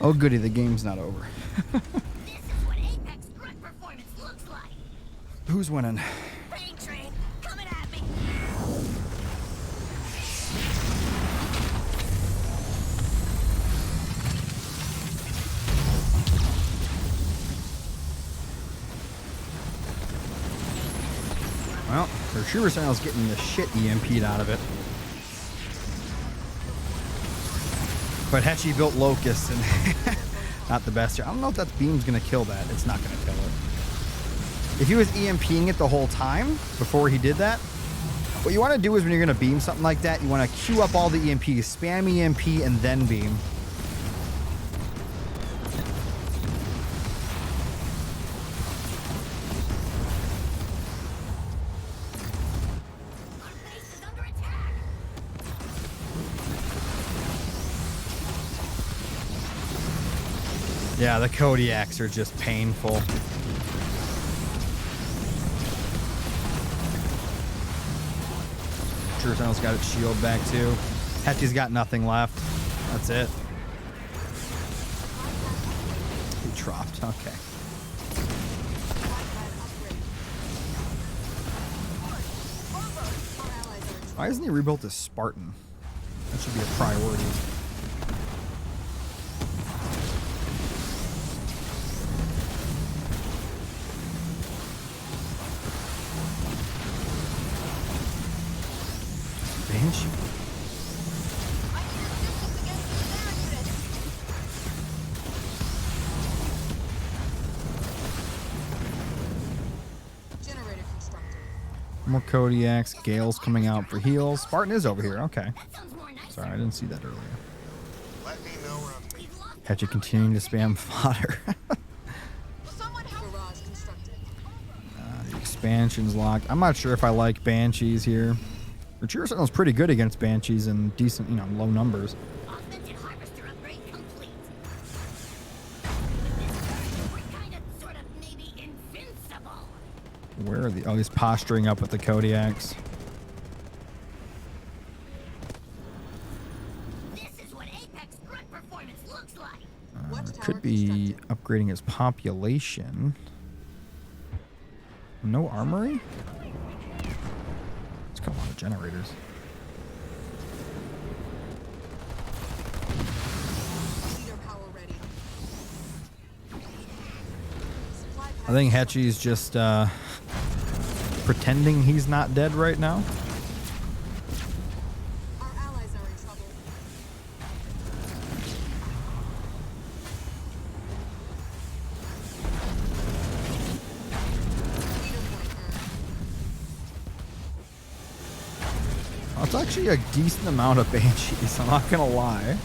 Oh goody, the game's not over. This is what Apex grunt performance looks like. Who's winning? Pain train coming at me. Well, the Retriever Sentinel's getting the shit EMP'd out of it. But Hechi built Locust and not the best here. I don't know if that beam's going to kill that. It's not going to kill it. If he was EMPing it the whole time before he did that, what you want to do is when you're going to beam something like that, you want to queue up all the EMPs, spam EMP, and then beam. Our base is under attack. Yeah, the Kodiaks are just painful. Sentinel's got its shield back too. Hechi's got nothing left. That's it. He dropped. Okay. Why isn't he rebuilt as Spartan? That should be a priority. Banshee. Generator constructed. More Kodiaks. Gale's coming out for heals. Spartan is over here. Okay. That sounds more nice. Sorry, I didn't see that earlier. Let me know where I'm We've lost Hechi continuing to spam fodder. Garage constructed. The expansion's locked. I'm not sure if I like Banshees here. Retriever Sentinel's pretty good against Banshees in decent, low numbers. augmented harvester upgrade complete. With this version, we're kind of, sort of, maybe invincible. Where are the... Oh, he's posturing up with the Kodiaks. This is what Apex grunt performance looks like. Watchtower Could be constructed. upgrading his population. No armory? It's got a lot of generators. Leader power ready. Supply I think Hechi's just pretending he's not dead right now. Our allies are in trouble. Leader point earned. Well, it's actually a decent amount of Banshees, I'm not gonna lie.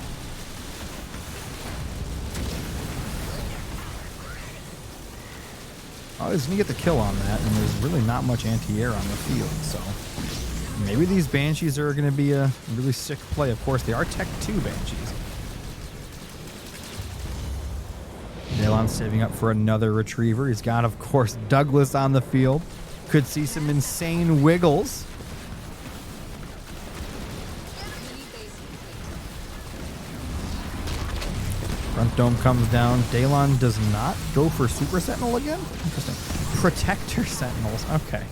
Oh, he's gonna get the kill on that, and there's really not much anti-air on the field, so maybe these Banshees are gonna be a really sick play. Of course, they are Tech 2 Banshees. Daylon saving up for another Retriever. He's got, of course, Douglas on the field. Could see some insane wiggles. Enemy base complete. Front dome comes down. Daylon does not go for Super Sentinel again? Interesting. Protector Sentinels. Okay.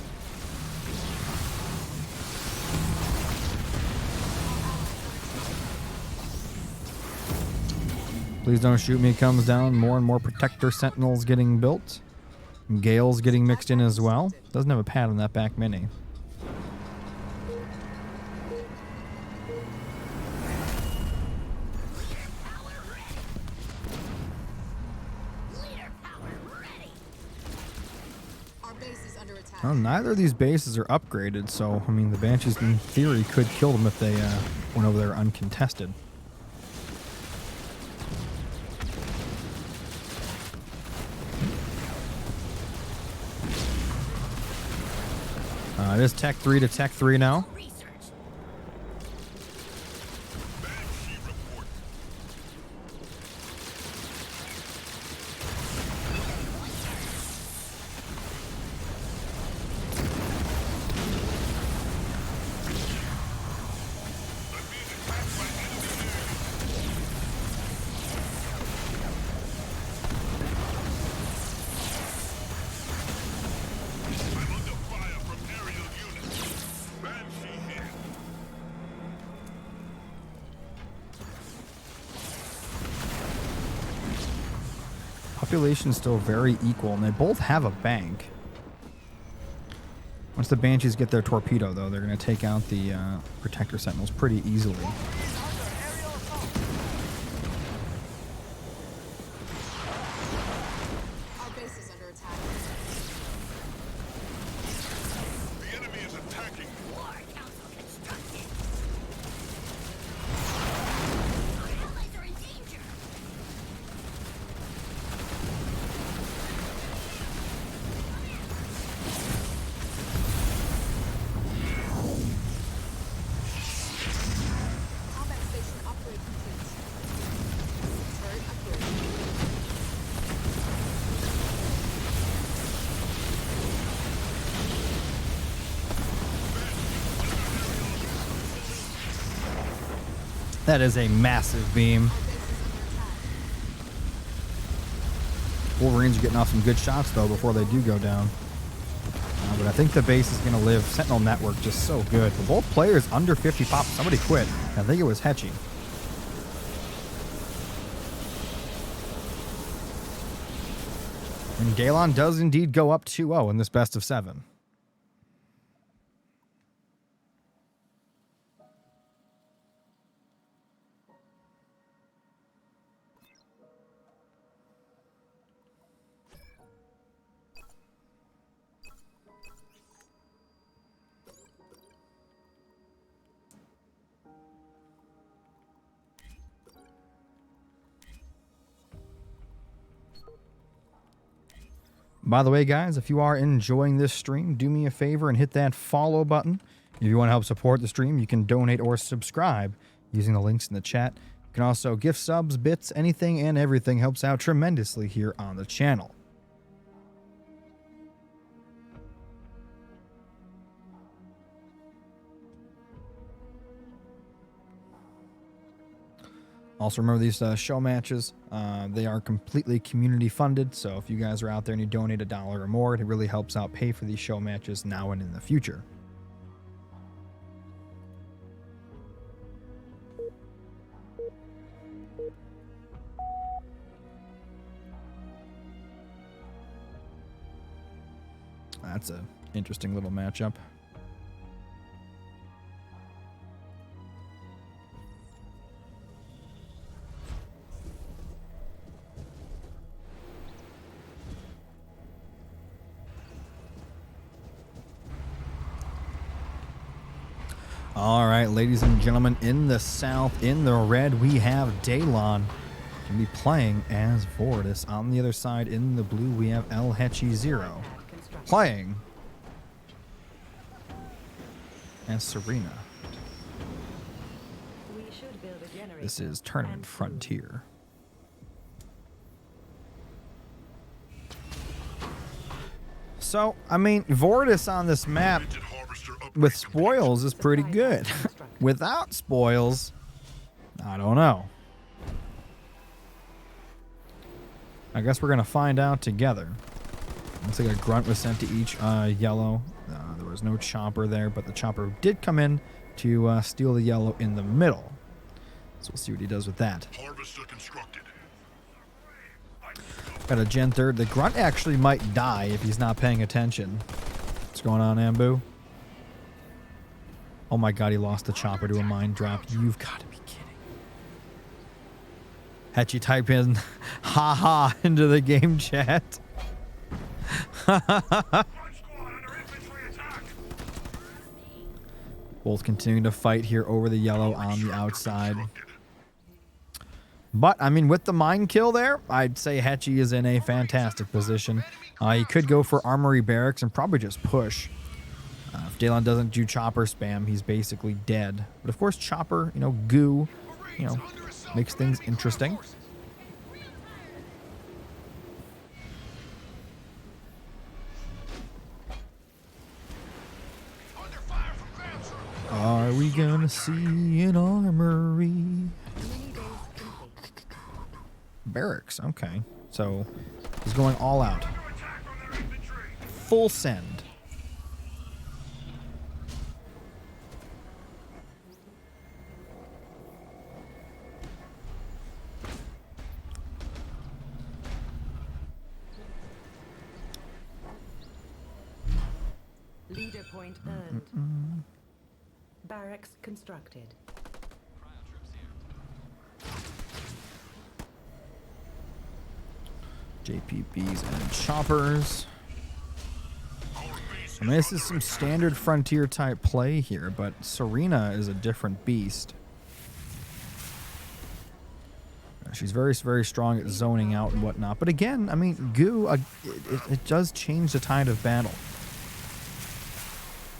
Please don't shoot me comes down. More and more Protector Sentinels getting built. Gale's getting mixed in as well. Doesn't have a pad on that back mini. Leader power ready. Our base is under attack. Well, neither of these bases are upgraded, so, I mean, the Banshees in theory could kill them if they went over there uncontested. It is Tech 3 to Tech 3 now. Research. Population's still very equal, and they both have a bank. Once the Banshees get their torpedo, though, they're going to take out the Protector Sentinels pretty easily. Our base is under attack. The enemy is attacking. War Council constructed. Our allies are in danger. Combat station upgrade complete. Turret upgrade. That is a massive beam. Our base is under attack. Wolverines are getting off some good shots, though, before they do go down. But I think the base is going to live. Sentinel Network just so good. For both players under 50 pop. Somebody quit. I think it was Hechi. And Daylon does indeed go up 2-0 in this best of 7. By the way, guys, if you are enjoying this stream, do me a favor and hit that follow button. If you want to help support the stream, you can donate or subscribe using the links in the chat. You can also gift subs, bits, anything and everything helps out tremendously here on the channel. Also, remember these show matches, they are completely community funded, so if you guys are out there and you donate $1 or more, it really helps out pay for these show matches now and in the future. That's an interesting little matchup. All right, ladies and gentlemen, in the south, in the red, we have Daylon. Can be playing as Vortis. On the other side, in the blue, we have Hechi 0 playing as Serena. This is Tournament Frontier. So, I mean, Vortis on this map with spoils is pretty good. Without spoils, I don't know. I guess we're going to find out together. Looks like a grunt was sent to each yellow. There was no chopper there, but the chopper did come in to steal the yellow in the middle. So we'll see what he does with that. Harvester constructed. Got a Gen 3rd. The grunt actually might die if he's not paying attention. What's going on, Ambu? Oh my god, he lost the chopper to a mine drop. You've got to be kidding. Hechi type in haha into the game chat. Both continuing to fight here over the yellow on the outside. But, I mean, with the mine kill there, I'd say Hechi is in a fantastic position. He could go for Armory Barracks and probably just push. If Daylon doesn't do chopper spam, he's basically dead. But, of course, chopper, you know, goo, you know, makes things interesting. Are we gonna see an armory? Barracks, okay. So he's going all out. Full send. point earned. Barracks constructed. JPBs and choppers. I mean, this is some standard Frontier type play here, but Serena is a different beast. She's very, very strong at zoning out and whatnot. But again, I mean, Goo, it does change the tide of battle.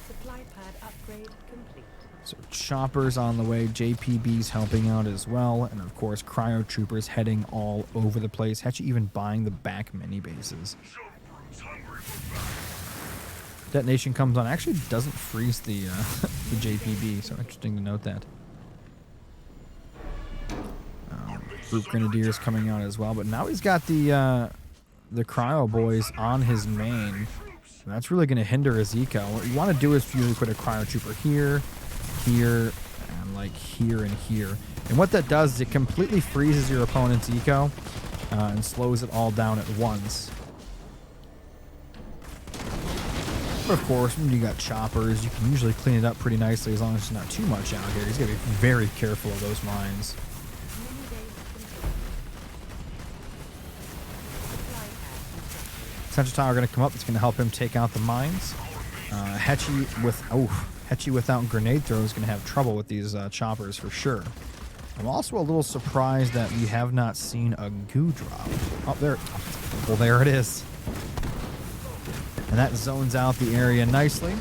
Supply pad upgrade complete. So choppers on the way, JPB's helping out as well, and of course cryo troopers heading all over the place. Hechi even buying the back mini bases. Detonation comes on, actually doesn't freeze the the JPB, so interesting to note that. Group Grenadiers coming out as well, but now he's got the cryo boys on his main. And that's really going to hinder his eco. What you want to do is usually put a cryo trooper here, here, and like here and here. And what that does is it completely freezes your opponent's eco and slows it all down at once. But of course, when you got choppers, you can usually clean it up pretty nicely as long as there's not too much out here. He's got to be very careful of those mines. Central Tower going to come up. It's going to help him take out the mines. Hechi without grenade throw is going to have trouble with these choppers for sure. I'm also a little surprised that we have not seen a goo drop. Oh, there. Well, there it is. And that zones out the area nicely.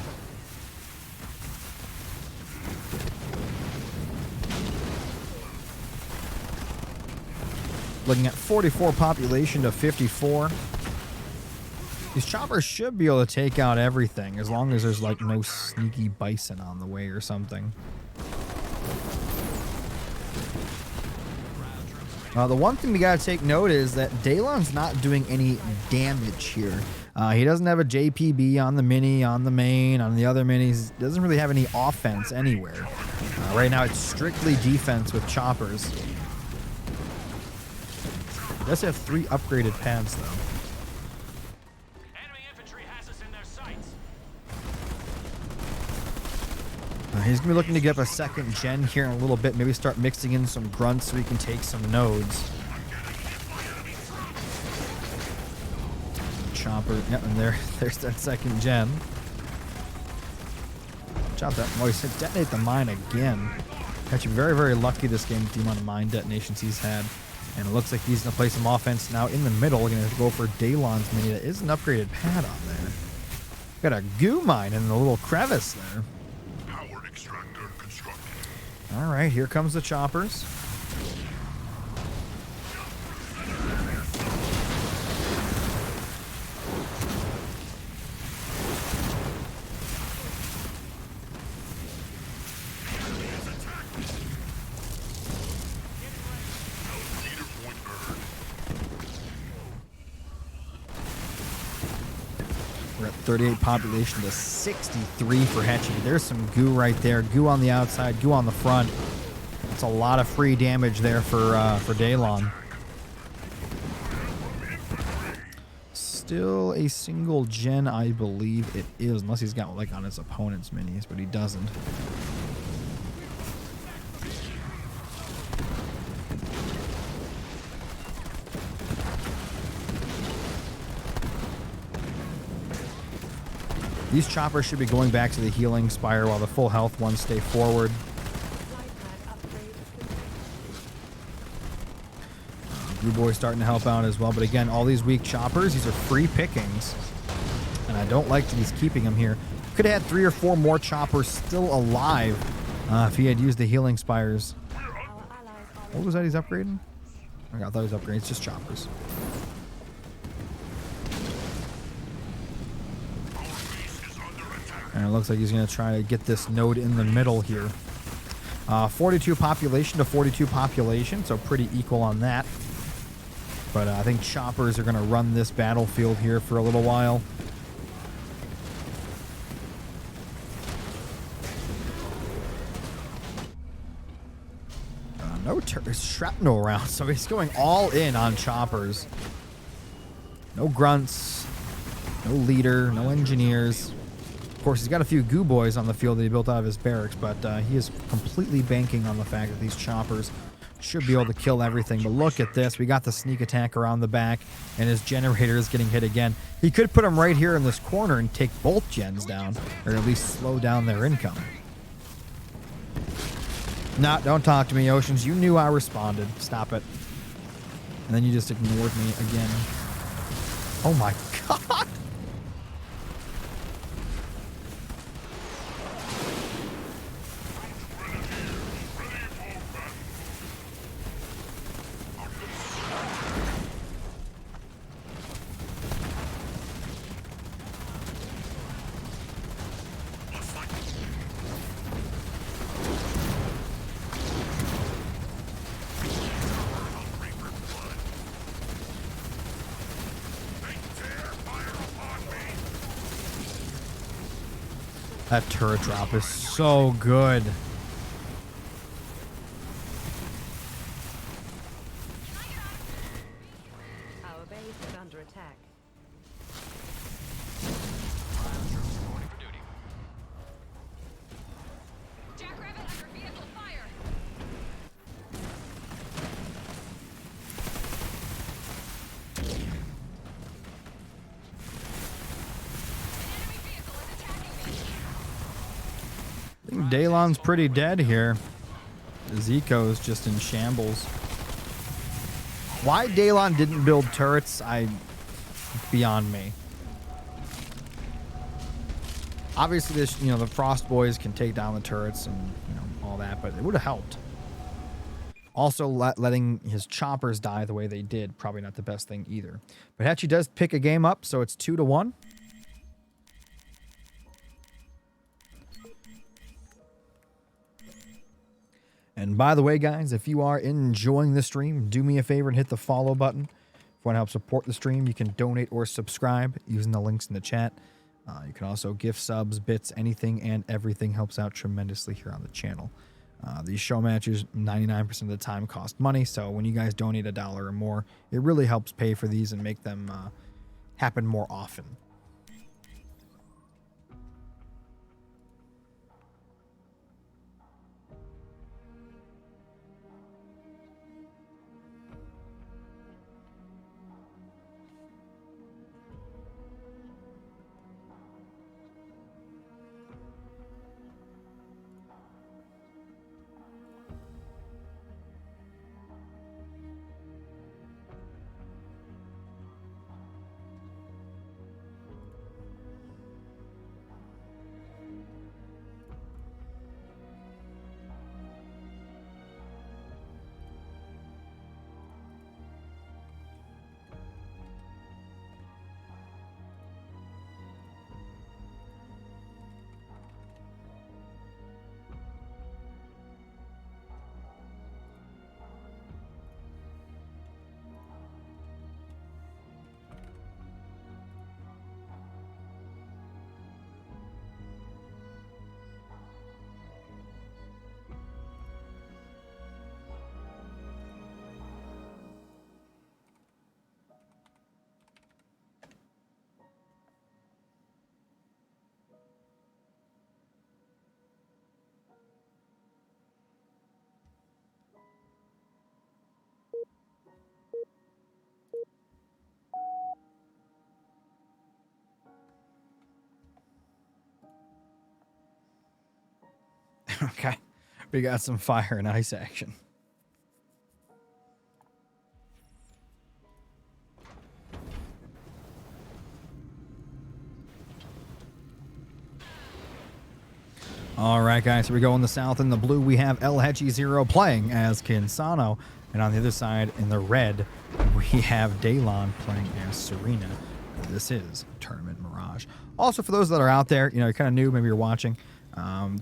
Looking at 44 population to 54. These choppers should be able to take out everything as long as there's like no sneaky bison on the way or something. The one thing we gotta take note is that Daylon's not doing any damage here. He doesn't have a JPB on the mini, on the main, on the other minis. Doesn't really have any offense anywhere. Right now it's strictly defense with choppers. He does have 3 upgraded pads though. He's going to be looking to get up a second gen here in a little bit. Maybe start mixing in some grunts so he can take some nodes. Chopper. Yeah, and there's that second gen. Chop that. Oh, he said detonate the mine again. Actually, very, very lucky this game with the amount of mine detonations he's had. And it looks like he's going to play some offense now in the middle. We're going to go for Daylon's mini. That is an upgraded pad on there. Got a goo mine in the little crevice there. All right, here comes the choppers. We're at 38 population to 63 for Hechi. There's some goo right there. Goo on the outside, goo on the front. That's a lot of free damage there for Daylon. Still a single gen, I believe it is, unless he's got like on his opponent's minis, but he doesn't. These choppers should be going back to the healing spire while the full health ones stay forward. Blue Boy starting to help out as well, but again, all these weak choppers, these are free pickings, and I don't like that he's keeping them here. Could have had 3 or 4 more choppers still alive if he had used the healing spires. What was that he's upgrading? I thought he was upgrading. It's just choppers. And it looks like he's going to try to get this node in the middle here. 42 population to 42 population, so pretty equal on that. But I think choppers are going to run this battlefield here for a little while. No shrapnel around, so he's going all in on choppers. No grunts, no leader, no engineers. Of course, he's got a few goo boys on the field that he built out of his barracks, but he is completely banking on the fact that these choppers should be able to kill everything. But look at this. We got the sneak attack around the back, and his generator is getting hit again. He could put him right here in this corner and take both gens down, or at least slow down their income. Nah, don't talk to me, Oceans. You knew I responded. Stop it. And then you just ignored me again. Oh my god! That turret drop is so good. Our base is under attack. Jackrabbit under vehicle fire. Enemy vehicle is attacking me. I think Daylon's pretty dead here. Zico's just in shambles. Why Daylon didn't build turrets, beyond me. Obviously, this, the Frost Boys can take down the turrets and all that, but it would have helped. Also, letting his choppers die the way they did, probably not the best thing either. But Hechi does pick a game up, so it's 2-1. And by the way, guys, if you are enjoying the stream, do me a favor and hit the follow button. If you want to help support the stream, you can donate or subscribe using the links in the chat. You can also gift subs, bits, anything and everything helps out tremendously here on the channel. These show matches 99% of the time cost money, so when you guys donate $1 or more, it really helps pay for these and make them happen more often. Okay, we got some fire and ice action. All right, guys, here we go in the south. In the blue, we have El Hechi 0 playing as Kinsano. And on the other side, in the red, we have Daylon playing as Serena. This is Tournament Mirage. Also, for those that are out there, you're kind of new, maybe you're watching.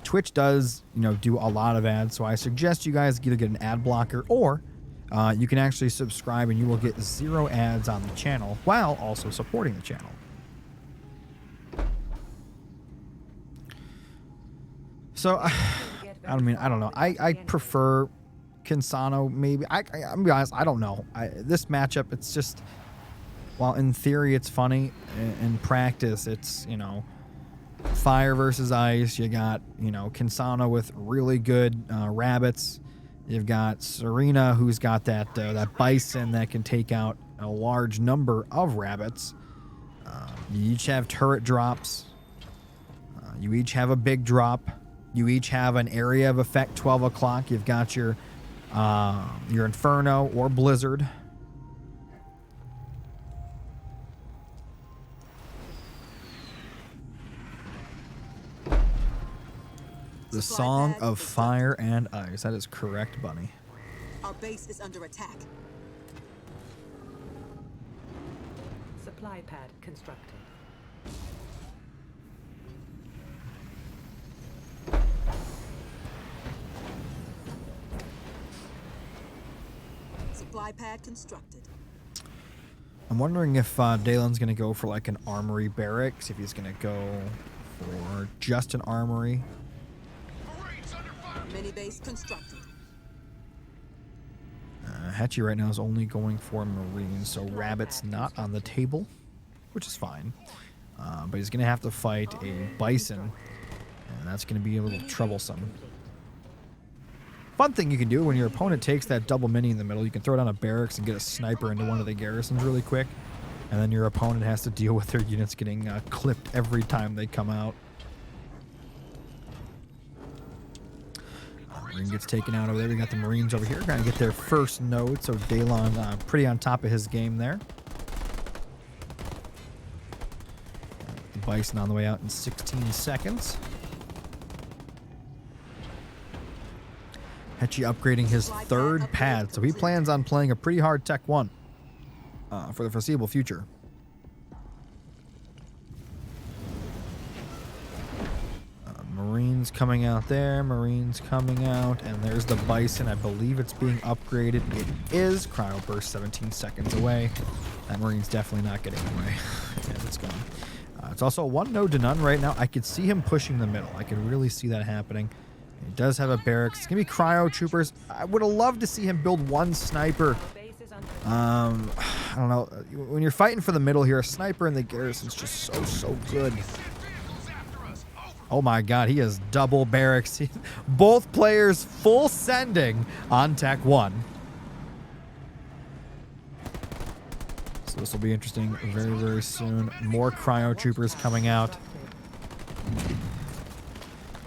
Twitch does, do a lot of ads, so I suggest you guys either get an ad blocker or you can actually subscribe and you will get 0 ads on the channel while also supporting the channel. So, I don't know. I prefer Kinsano, maybe. I'm gonna be honest, I don't know. This matchup, it's just, while in theory it's funny, in practice it's, fire versus ice. You got, you know, Kinsana with really good rabbits. You've got Serena, who's got that bison that can take out a large number of rabbits. You each have turret drops. You each have a big drop. You each have an area of effect 12 o'clock. You've got your Inferno or Blizzard. The Song of Fire and Ice. That is correct, Bunny. Our base is under attack. Supply pad constructed. Supply pad constructed. I'm wondering if Daylon's going to go for like an armory barracks, if he's going to go for just an armory. Mini base constructed. Hechi right now is only going for Marines, so Rabbit's not on the table, which is fine. But he's going to have to fight a Bison, and that's going to be a little troublesome. Fun thing you can do when your opponent takes that double mini in the middle, you can throw down a barracks and get a sniper into one of the garrisons really quick, and then your opponent has to deal with their units getting clipped every time they come out. Marine gets taken out over there. We got the Marines over here trying to get their first node, so Daylon pretty on top of his game there. The Bison on the way out in 16 seconds. Hechi upgrading his third pad, so he plans on playing a pretty hard Tech 1 for the foreseeable future. Marines coming out there, Marines coming out, and there's the Bison. I believe it's being upgraded. It is. Cryo burst 17 seconds away. That Marine's definitely not getting away. And it's gone. It's also a 1 node to none right now. I could see him pushing the middle. I can really see that happening. He does have a barracks. It's going to be cryo troopers. I would have loved to see him build one sniper. I don't know. When you're fighting for the middle here, a sniper in the garrison's just so good. Oh my god, he has double barracks. Both players full sending on Tech 1. So this will be interesting very soon. More cryo troopers coming out.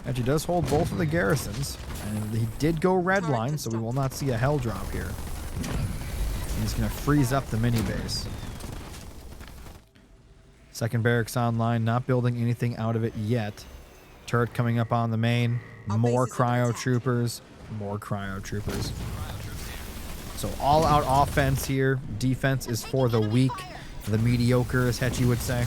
Actually does hold both of the garrisons. And he did go red line, so we will not see a hell drop here. He's going to freeze up the mini base. Second barracks online, not building anything out of it yet. Turret coming up on the main. More cryo troopers. More cryo troopers. So all out offense here. Defense is for the weak. The mediocre, as Hechi would say.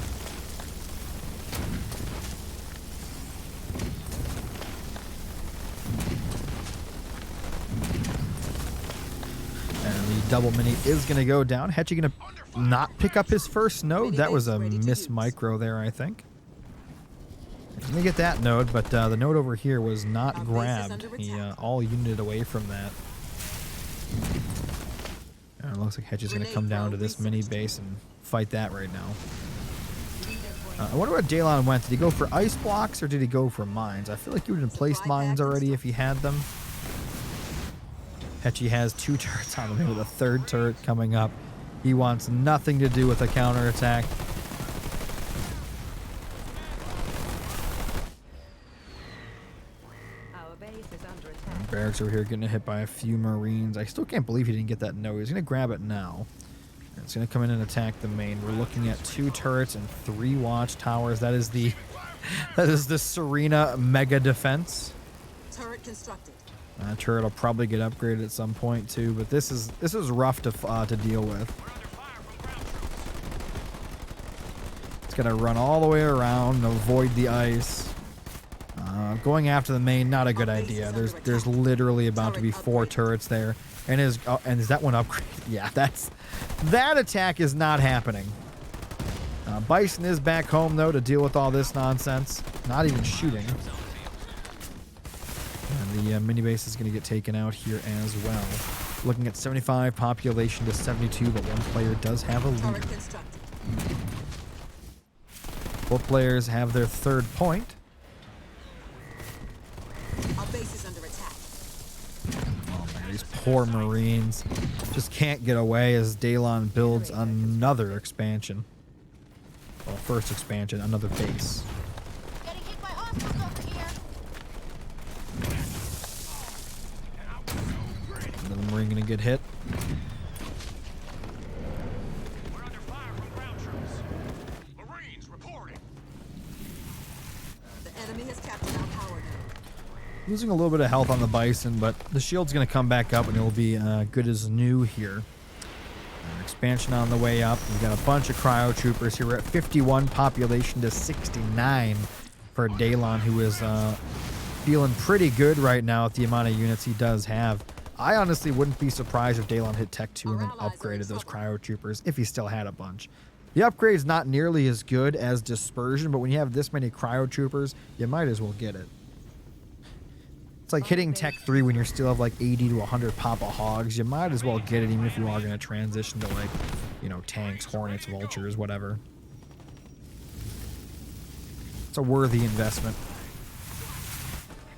And the double mini is going to go down. Hechi going to not pick up his first node. That was a miss micro there, I think. Let me get that node, but the node over here was not grabbed. He all united away from that. And it looks like Hechi's going to come down to this mini base and fight that right now. I wonder what Daylon went. Did he go for ice blocks or did he go for mines? I feel like he would have placed mines already if he had them. Hechi has 2 turrets on him with a 3rd turret coming up. He wants nothing to do with a counterattack. Barracks over here getting hit by a few Marines. I still can't believe he didn't get that node. He's going to grab it now. It's going to come in and attack the main. We're looking at 2 turrets and 3 watchtowers. That is the Serena mega defense. Turret constructed. Turret will probably get upgraded at some point too, but this is rough to deal with. It's going to run all the way around, avoid the ice. Going after the main, not a good idea. There's literally about to be 4 turrets there, and is that one upgraded? Yeah, that attack is not happening. Bison is back home though to deal with all this nonsense. Not even shooting. And the mini base is going to get taken out here as well. Looking at 75 population to 72, but one player does have a leader. Both players have their third point. Our base is under attack. Oh man, these poor Marines just can't get away as Daylon builds another expansion. Well, first expansion, another base. Getting hit by hostiles over here. Another Marine gonna get hit. We're under fire from ground troops. Marines reporting. The enemy has captured our power node. Losing a little bit of health on the Bison, but the shield's going to come back up and it'll be good as new here. Expansion on the way up. We've got a bunch of cryo troopers here. We're at 51 population to 69 for Daylon, who is feeling pretty good right now with the amount of units he does have. I honestly wouldn't be surprised if Daylon hit Tech 2 and then upgraded those cryo troopers if he still had a bunch. The upgrade's not nearly as good as Dispersion, but when you have this many cryo troopers, you might as well get it. It's like hitting Tech 3 when you still have like 80 to 100 Papa Hogs. You might as well get it even if you are going to transition to like, you know, tanks, Hornets, Vultures, whatever. It's a worthy investment.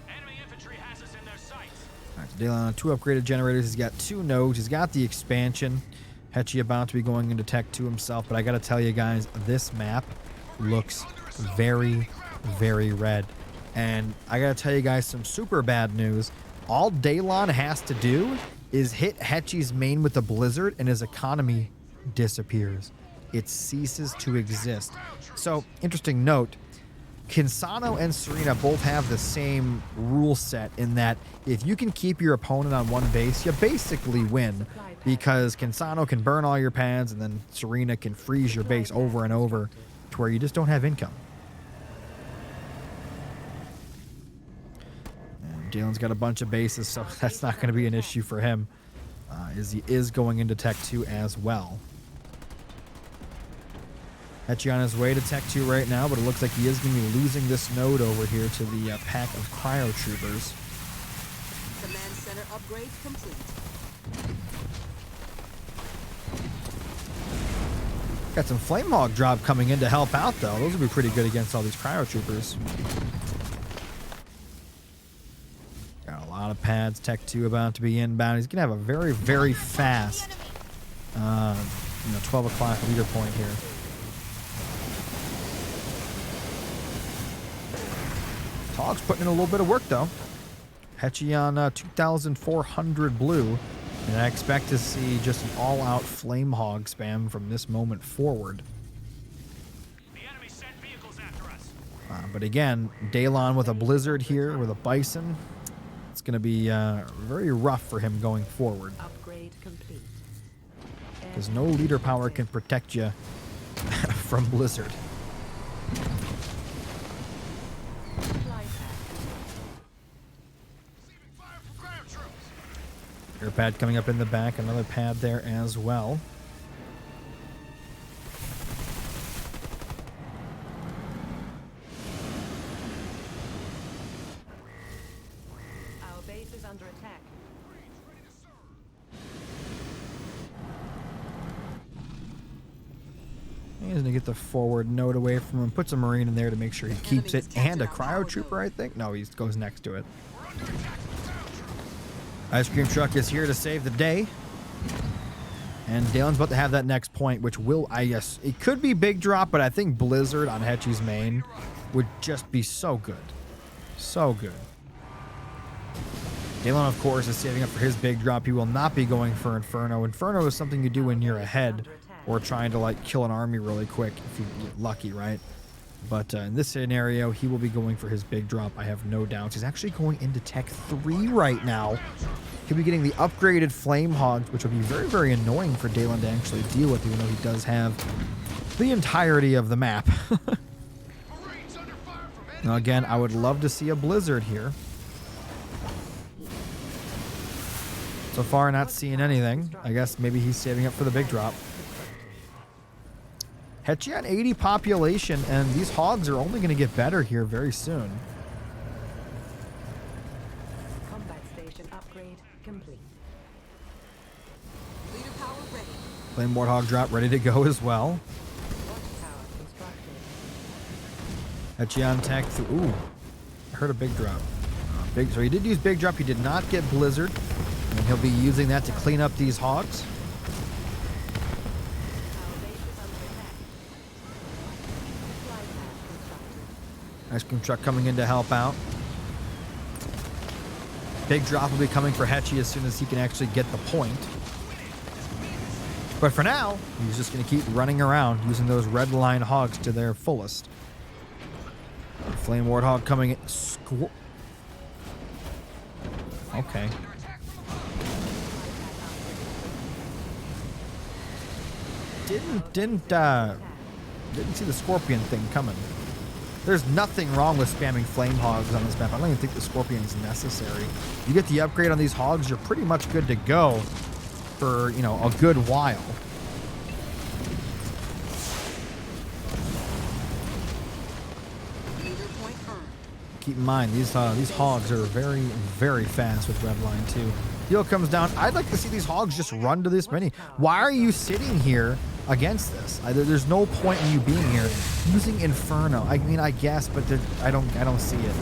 Enemy infantry has us in their sights. All right, so Daylon on 2 upgraded generators. He's got 2 nodes. He's got the expansion. Hechi about to be going into Tech 2 himself, but I got to tell you guys, this map looks very, very red. And I gotta tell you guys some super bad news. All Daylon has to do is hit Hechi's main with a blizzard and his economy disappears. It ceases to exist. So, interesting note, Kinsano and Serena both have the same rule set in that if you can keep your opponent on one base, you basically win. Because Kinsano can burn all your pads and then Serena can freeze your base over and over to where you just don't have income. Daylon's got a bunch of bases, so that's not going to be an issue for him, as he is going into Tech 2 as well. Hechi on his way to Tech 2 right now, but it looks like he is going to be losing this node over here to the pack of cryo troopers. Command center upgrade complete. Got some Flamehawk drop coming in to help out, though. Those will be pretty good against all these cryo troopers. Got a lot of pads. Tech 2 about to be inbound. He's going to have a very, very fast 12 o'clock leader point here. Tog's putting in a little bit of work, though. Hechi on 2,400 blue. And I expect to see just an all-out flame hog spam from this moment forward. The enemy sent vehicles after us. But again, Daylon with a blizzard here, with a bison. It's going to be very rough for him going forward. Upgrade complete. Because no leader power can protect you from blizzard. Supply pad. Receiving fire from ground troops. Air pad coming up in the back, another pad there as well. Our base is under attack. He's going to get the forward node away from him. Puts a Marine in there to make sure he keeps it. And a cryo trooper, I think? No, he goes next to it. Ice cream truck is here to save the day. And Daylon's about to have that next point, which will, I guess, it could be big drop, but I think Blizzard on Hechi's main would just be so good. So good. Daylon, of course, is saving up for his big drop. He will not be going for Inferno. Inferno is something you do when you're ahead or trying to, like, kill an army really quick if you get lucky, right? But in this scenario, he will be going for his big drop. I have no doubts. He's actually going into Tech 3 right now. He'll be getting the upgraded Flame Hogs, which will be very, very annoying for Daylon to actually deal with, even though he does have the entirety of the map. Now, again, I would love to see a Blizzard here. So far, not seeing anything. I guess maybe he's saving up for the big drop. Hechi on 80 population, and these hogs are only going to get better here very soon. Combat station upgrade complete. Leader power ready. Flame Warthog drop ready to go as well. Watchtower constructed. Hechi on tech. Ooh, I heard a big drop. So he did use big drop. He did not get blizzard, and he'll be using that to clean up these hogs. Ice cream truck coming in to help out. Big drop will be coming for Hechi as soon as he can actually get the point. But for now, he's just going to keep running around using those red line hogs to their fullest. Flame Warthog coming in. Okay. Didn't see the scorpion thing coming. There's nothing wrong with spamming flame hogs on this map. I don't even think the scorpion is necessary. You get the upgrade on these hogs, you're pretty much good to go for, you know, a good while. Keep in mind, these hogs are very, very fast with Redline too. Heal comes down. I'd like to see these hogs just run to this mini. Why are you sitting here against this? There's no point in you being here. Using Inferno, I mean, I guess, but I don't see it.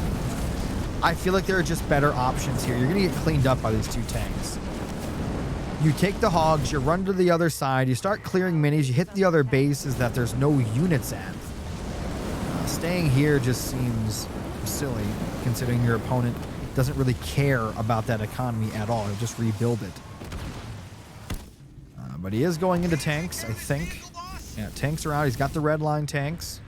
I feel like there are just better options here. You're gonna get cleaned up by these two tanks. You take the hogs, you run to the other side, you start clearing minis, you hit the other bases that there's no units at. Staying here just seems silly, considering your opponent doesn't really care about that economy at all. He'll just rebuild it. But he is going into tanks, I think. Yeah, tanks are out. He's got the red line tanks.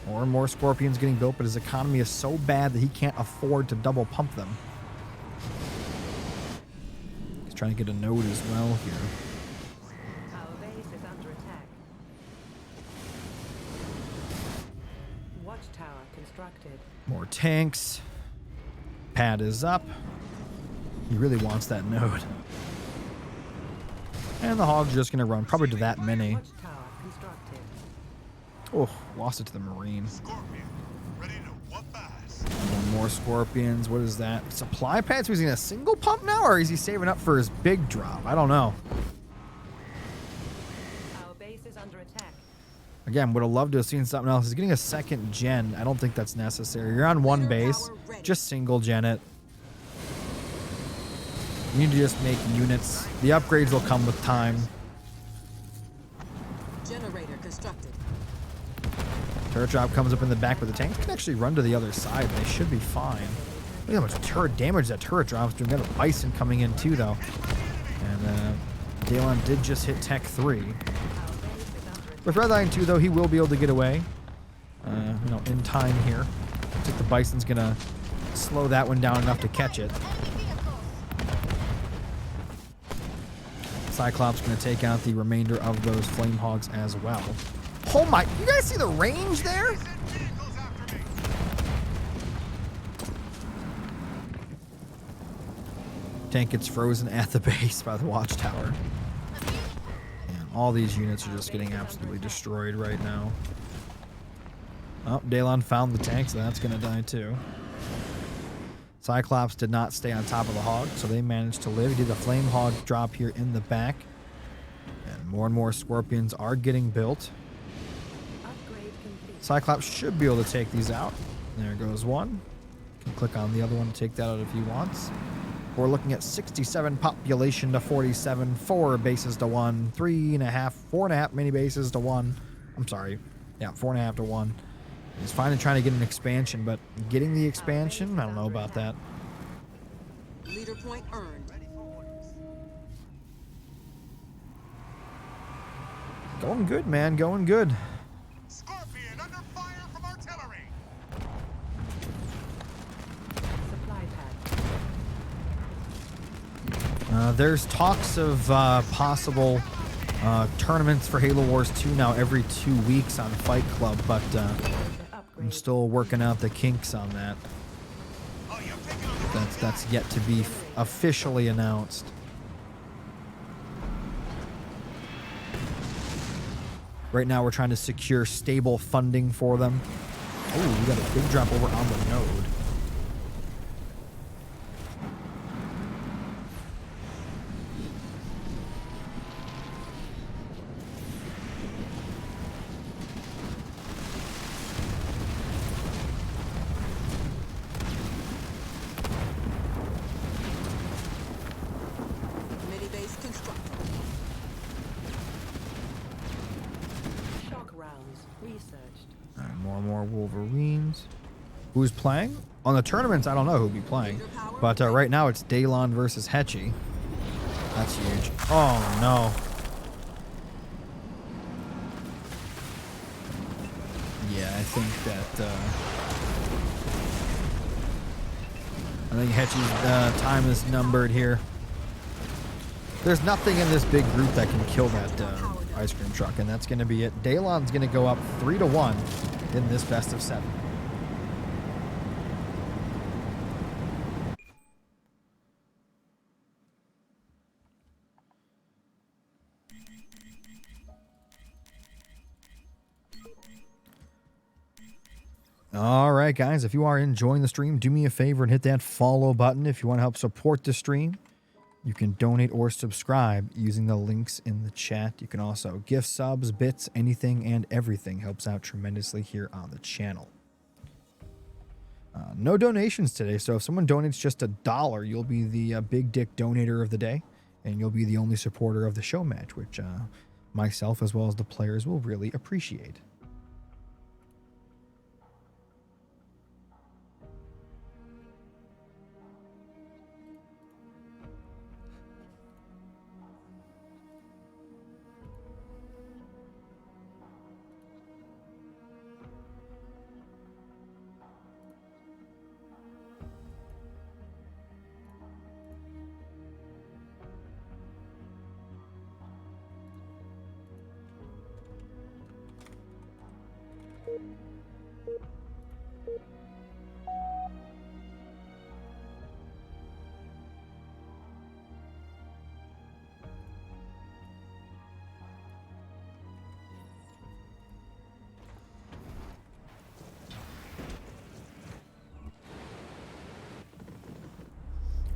More and more Scorpions getting built, but his economy is so bad that he can't afford to double pump them. He's trying to get a node as well here. Our base is under attack. Watchtower constructed. More tanks. Pad is up. He really wants that node. And the hog's just going to run probably to that mini. Watchtower constructed. Oh, lost it to the Marine. Scorpion, ready to whoop ass. One more Scorpions. What is that? Supply pads? Was he in a single pump now, or is he saving up for his big drop? I don't know. Our base is under attack. Again, would have loved to have seen something else. He's getting a second gen. I don't think that's necessary. You're on one base. Just single gen it. You need to just make units. The upgrades will come with time. Generator constructed. Turret drop comes up in the back, but the tanks can actually run to the other side. They should be fine. Look how much turret damage that turret drops. We've got a Bison coming in too, though. And Daylon did just hit Tech 3. With Redline 2, though, he will be able to get away. You know, in time here. I think the Bison's going to slow that one down enough to catch it. Cyclops going to take out the remainder of those Flame Hogs as well. Oh my, you guys see the range there? Tank gets frozen at the base by the Watchtower. And all these units are just getting absolutely destroyed right now. Oh, Daylon found the tank, so that's going to die too. Cyclops did not stay on top of the hog, so they managed to live. He did a Flame Hog drop here in the back. And more Scorpions are getting built. Upgrade complete. Cyclops should be able to take these out. There goes one. Can click on the other one to take that out if he wants. We're looking at 67 population to 47, 4 bases to 1, 3.5, 4.5 mini bases to 1. I'm sorry. Yeah, 4.5 to 1. He's finally trying to get an expansion, but getting the expansion, I don't know about that. Leader point earned. Going good, man. Going good. Scorpion under fire from artillery. Supply pad. There's talks of possible tournaments for Halo Wars 2 now every 2 weeks on Fight Club, but I'm still working out the kinks on that. Oh, you're taking on the That's yet to be officially announced. Right now we're trying to secure stable funding for them. Oh, we got a big drop over on the node. Researched. And more Wolverines. Who's playing? On the tournaments, I don't know who'll be playing. But right now, it's Daylon versus Hechi. That's huge. Oh, no. Yeah, I think that... I think Hechi's time is numbered here. There's nothing in this big group that can kill that ice cream truck, and that's going to be it. Daylon's going to go up 3-1 in this best of 7. All right, guys, if you are enjoying the stream, do me a favor and hit that follow button. If you want to help support the stream, you can donate or subscribe using the links in the chat. You can also gift subs, bits, anything and everything helps out tremendously here on the channel. No donations today, so if someone donates just $1, you'll be the big dick donator of the day, and you'll be the only supporter of the show match, which myself as well as the players will really appreciate.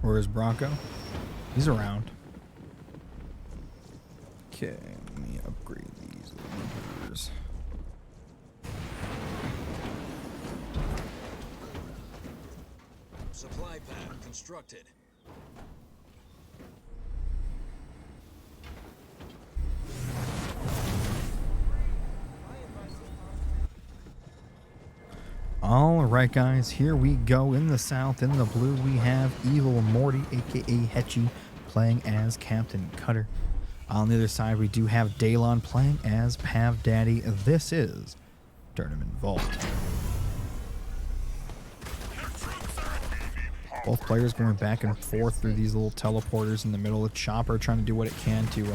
Where is Bronco? He's around. Okay, let me upgrade these leaders. Supply pad constructed. All right, guys, here we go. In the south, in the blue, we have Evil Morty, aka Hechi, playing as Captain Cutter. On the other side, we do have Daylon playing as Pav Daddy. This is Tournament Vault. Both players going back and forth through these little teleporters in the middle of Chopper, trying to do what it can to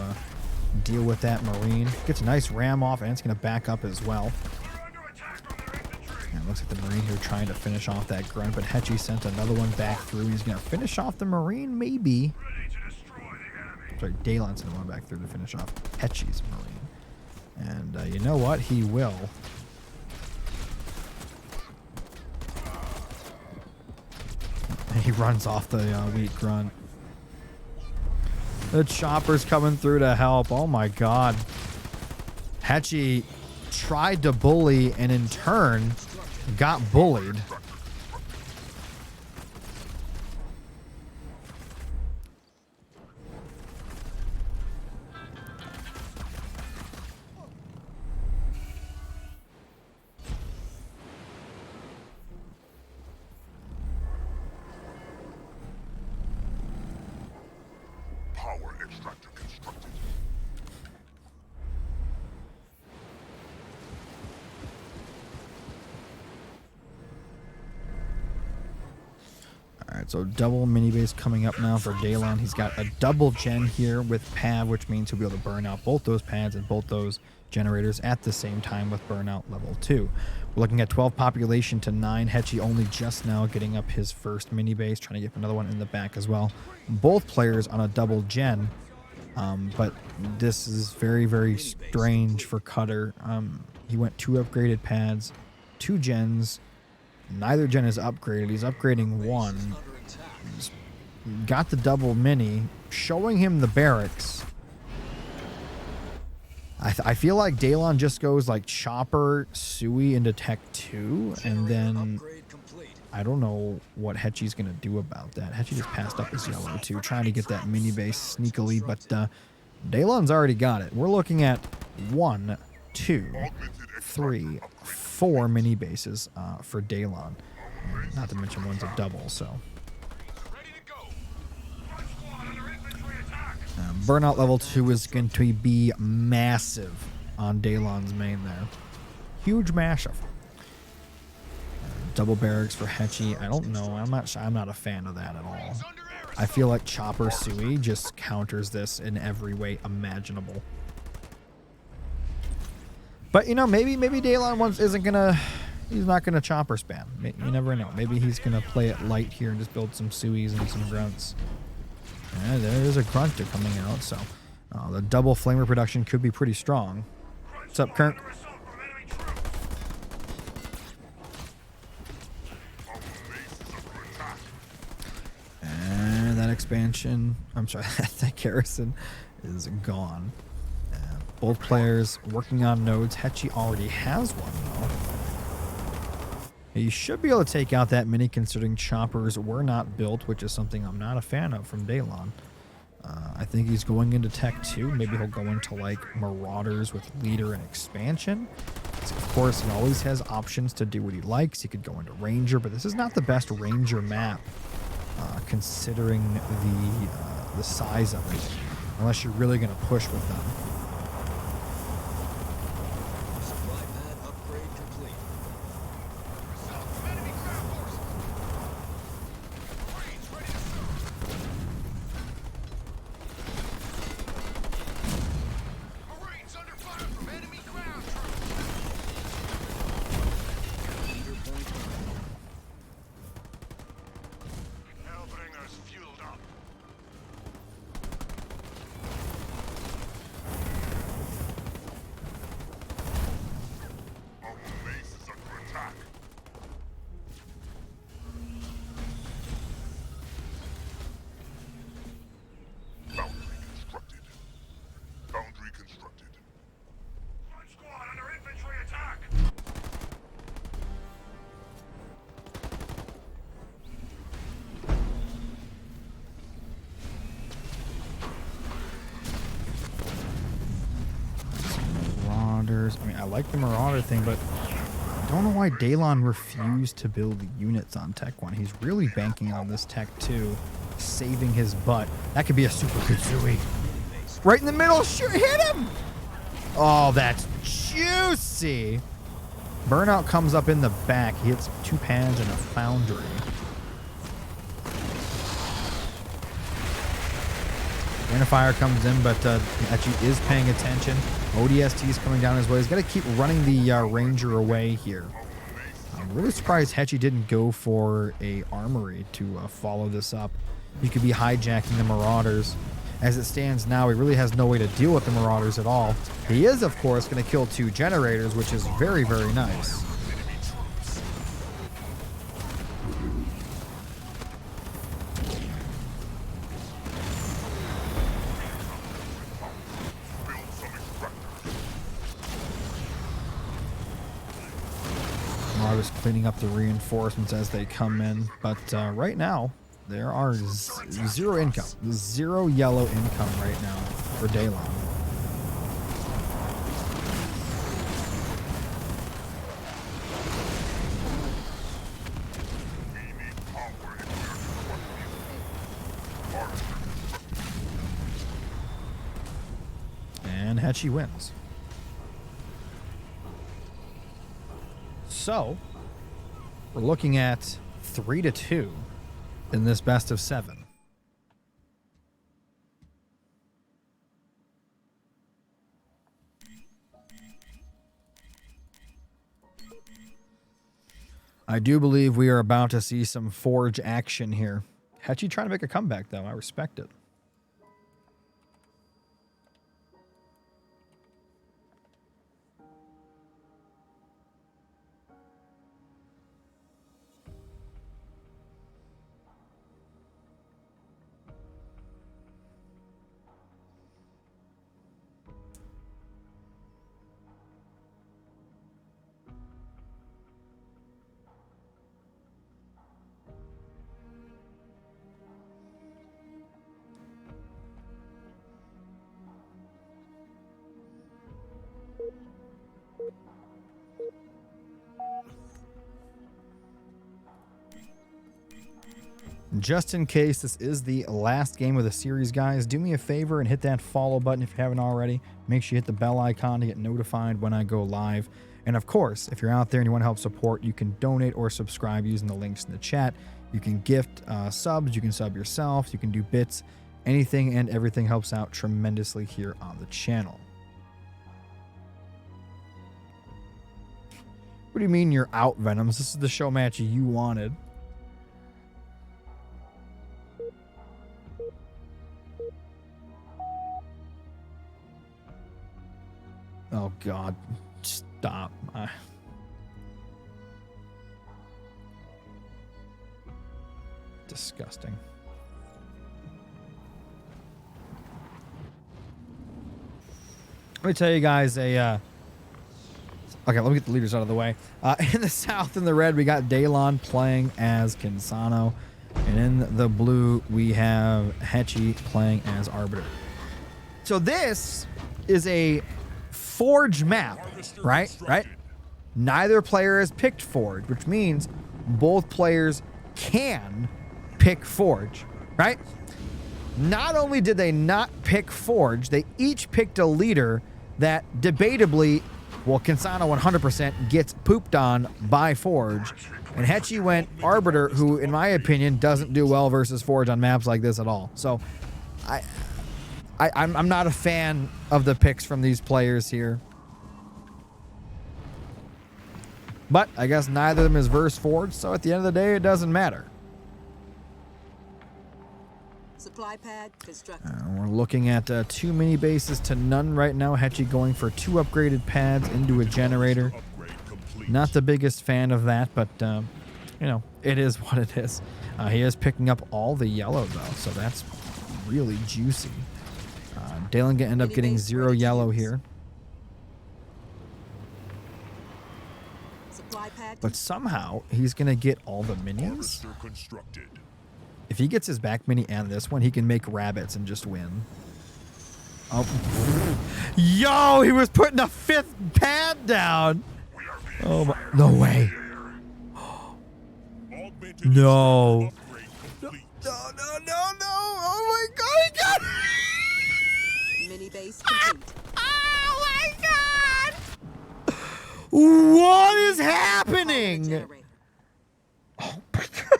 deal with that Marine. Gets a nice ram off, and it's going to back up as well. And it looks like the Marine here trying to finish off that grunt, but Hechi sent another one back through. He's going to finish off the Marine, maybe. Sorry, Daylon sent one back through to finish off Hechi's Marine. And you know what? He will. He runs off the weak grunt. The Chopper's coming through to help. Oh my god. Hechi tried to bully and in turn got bullied. Power extractor constructed. Alright, so double mini base coming up now for Daylon. He's got a double gen here with Pav, which means he'll be able to burn out both those pads and both those generators at the same time with burnout level 2. We're looking at 12 population to 9. Hechi only just now getting up his first mini base, trying to get another one in the back as well. Both players on a double gen, but this is very, very strange for Cutter. He went 2 upgraded pads, 2 gens. Neither gen is upgraded. He's upgrading 1. He's got the double mini, showing him the barracks. I feel like Daylon just goes like Chopper, Sui into Tech 2, and then I don't know what Hechi's going to do about that. Hechi just passed up his yellow 2, trying to get that mini base sneakily, but Daylon's already got it. We're looking at 1 2, 3, 4 mini bases for Daylon. Not to mention one's a double, so. Ready to go. Front squad under infantry attack. Burnout level 2 is going to be massive on Daylon's main there. Huge mashup. Double barracks for Hechi. I don't know. I'm not a fan of that at all. I feel like Chopper Sui just counters this in every way imaginable. But you know, maybe Daylon isn't gonna. He's not gonna chopper spam. You never know. Maybe he's gonna play it light here and just build some Suis and some grunts. Yeah, there's a grunter coming out, so the double flamer production could be pretty strong. What's up, Kirk? And that expansion, I'm sorry, that garrison is gone. Both players working on nodes. Hechi already has one, though. You should be able to take out that mini considering choppers were not built, which is something I'm not a fan of from Daylon. I think he's going into Tech 2. Maybe he'll go into, like, Marauders with Leader and Expansion. So of course, he always has options to do what he likes. He could go into Ranger, but this is not the best Ranger map, considering the size of it, unless you're really going to push with them. Supply pad upgrade complete. Enemy ground forces. Marines ready to serve. Marines under fire from enemy ground troops. Leader point earned. Hellbringers fueled up. Our base is under attack. Boundary constructed. Boundary constructed. Front squad under infantry attack. Marauders. I mean, I like the Marauder thing, but I don't know why Daylon refused to build units on Tech 1. He's really banking on this Tech 2, saving his butt. That could be a super good Sui. Right in the middle. Shoot, hit him! Oh, that's juicy. Burnout comes up in the back. He hits 2 pans and a foundry. Rain of Fire comes in, but Hechi is paying attention. ODST is coming down his way. He's got to keep running the Ranger away here. I'm really surprised Hechi didn't go for a armory to follow this up. He could be hijacking the Marauders. As it stands now, he really has no way to deal with the Marauders at all. He is, of course, going to kill 2 generators, which is very, very nice. Marauders cleaning up the reinforcements as they come in, but right now there are zero income, 0 yellow income right now for Daylon. And Hechi wins. So, we're looking at 3-2 in this best of 7. I do believe we are about to see some Forge action here. Hechi trying to make a comeback, though. I respect it. Just in case this is the last game of the series, guys, do me a favor and hit that follow button if you haven't already. Make sure you hit the bell icon to get notified when I go live. And of course, if you're out there and you want to help support, you can donate or subscribe using the links in the chat. You can gift subs, you can sub yourself, you can do bits. Anything and everything helps out tremendously here on the channel. What do you mean you're out, Venoms? This is the show match you wanted. Oh, God. Stop. Disgusting. Let me tell you guys okay, let me get the leaders out of the way. In the south, in the red, we got Daylon playing as Kinsano. And in the blue, we have Hechi playing as Arbiter. So this is a Forge map, right? Neither player has picked Forge, which means both players can pick Forge, right? Not only did they not pick Forge, they each picked a leader that debatably, well, Kinsano 100% gets pooped on by Forge, and Hechi went Arbiter, who, in my opinion, doesn't do well versus Forge on maps like this at all. So, I'm not a fan of the picks from these players here. But I guess neither of them is versus Forge, so at the end of the day, it doesn't matter. Supply pad constructed. We're looking at 2 mini bases to none right now. Hechi going for 2 upgraded pads into a generator. Not the biggest fan of that, but, you know, it is what it is. He is picking up all the yellow, though, so that's really juicy. Daylon gonna end up getting 0 yellow here. But somehow, he's going to get all the minis. If he gets his back mini and this one, he can make rabbits and just win. Oh. Yo, he was putting a 5th pad down. Oh, my. No way. No. No. Oh, my God. He got it. Mini base complete. Oh, my God. What is happening? Oh, my God.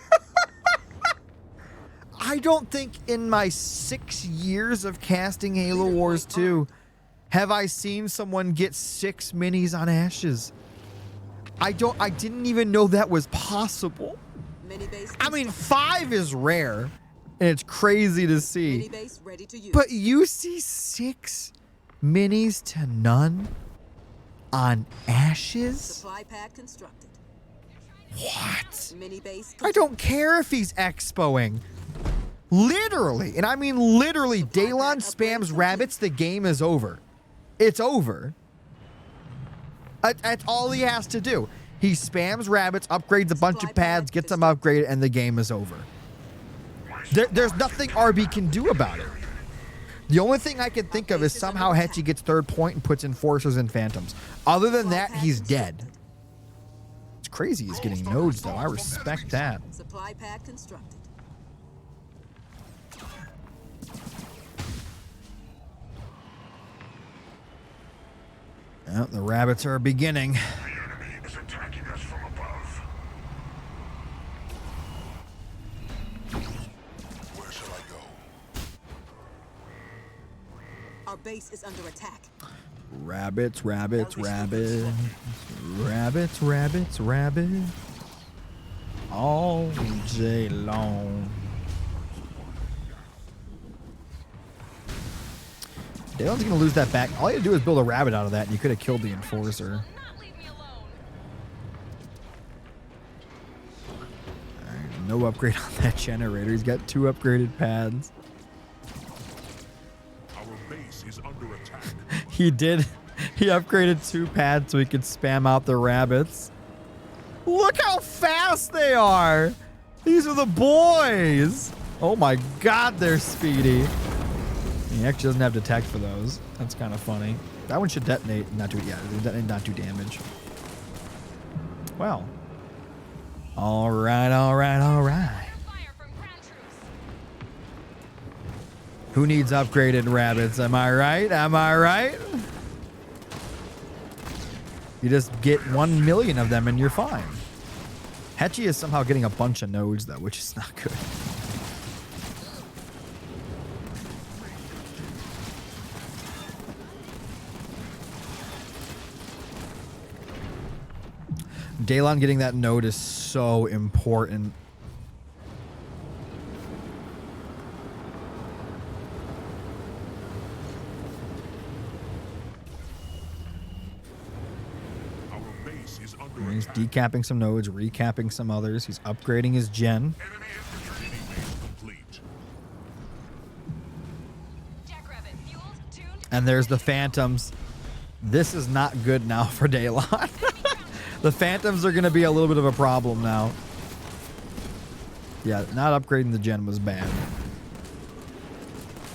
I don't think in my 6 years of casting Halo Wars 2 have I seen someone get 6 minis on Ashes. I didn't even know that was possible. I mean, 5 is rare, and it's crazy to see. But you see 6 minis to none on Ashes? Supply pad constructed. What? Mini base I don't care if he's expoing. Literally, and I mean literally, Daylon spams rabbits, the game is over. It's over. That's all he has to do. He spams rabbits, upgrades a bunch of pads, gets them upgraded, and the game is over. There's nothing RB can do about it. The only thing I can think of is somehow Hechi gets 3rd point and puts Enforcers and Phantoms. Other than that, he's dead. It's crazy he's getting nodes, though. I respect that. Supply pad constructed. Well, the rabbits are beginning. The enemy is attacking us from above. Where shall I go? Our base is under attack. Rabbits. All day long. Daylon's gonna lose that back. All you had to do is build a rabbit out of that, and you could have killed the Enforcer. Alright, no upgrade on that generator. He's got 2 upgraded pads. Our base is under attack. He did. He upgraded 2 pads so he could spam out the rabbits. Look how fast they are. These are the boys. Oh my God, they're speedy. He actually doesn't have detect for those. That's kind of funny. That one should detonate, not do not do damage. Well. All right. Who needs upgraded rabbits? Am I right? Am I right? You just get 1 million of them and you're fine. Hechi is somehow getting a bunch of nodes though, which is not good. Daylon getting that node is so important. Our base is under He's attack. decapping some nodes, recapping some others. He's upgrading his gen. Enemy infantry base complete. Jackrabbit fueled, tuned. And there's the phantoms. This is not good now for Daylon. The phantoms are going to be a little bit of a problem now. Yeah, not upgrading the gen was bad.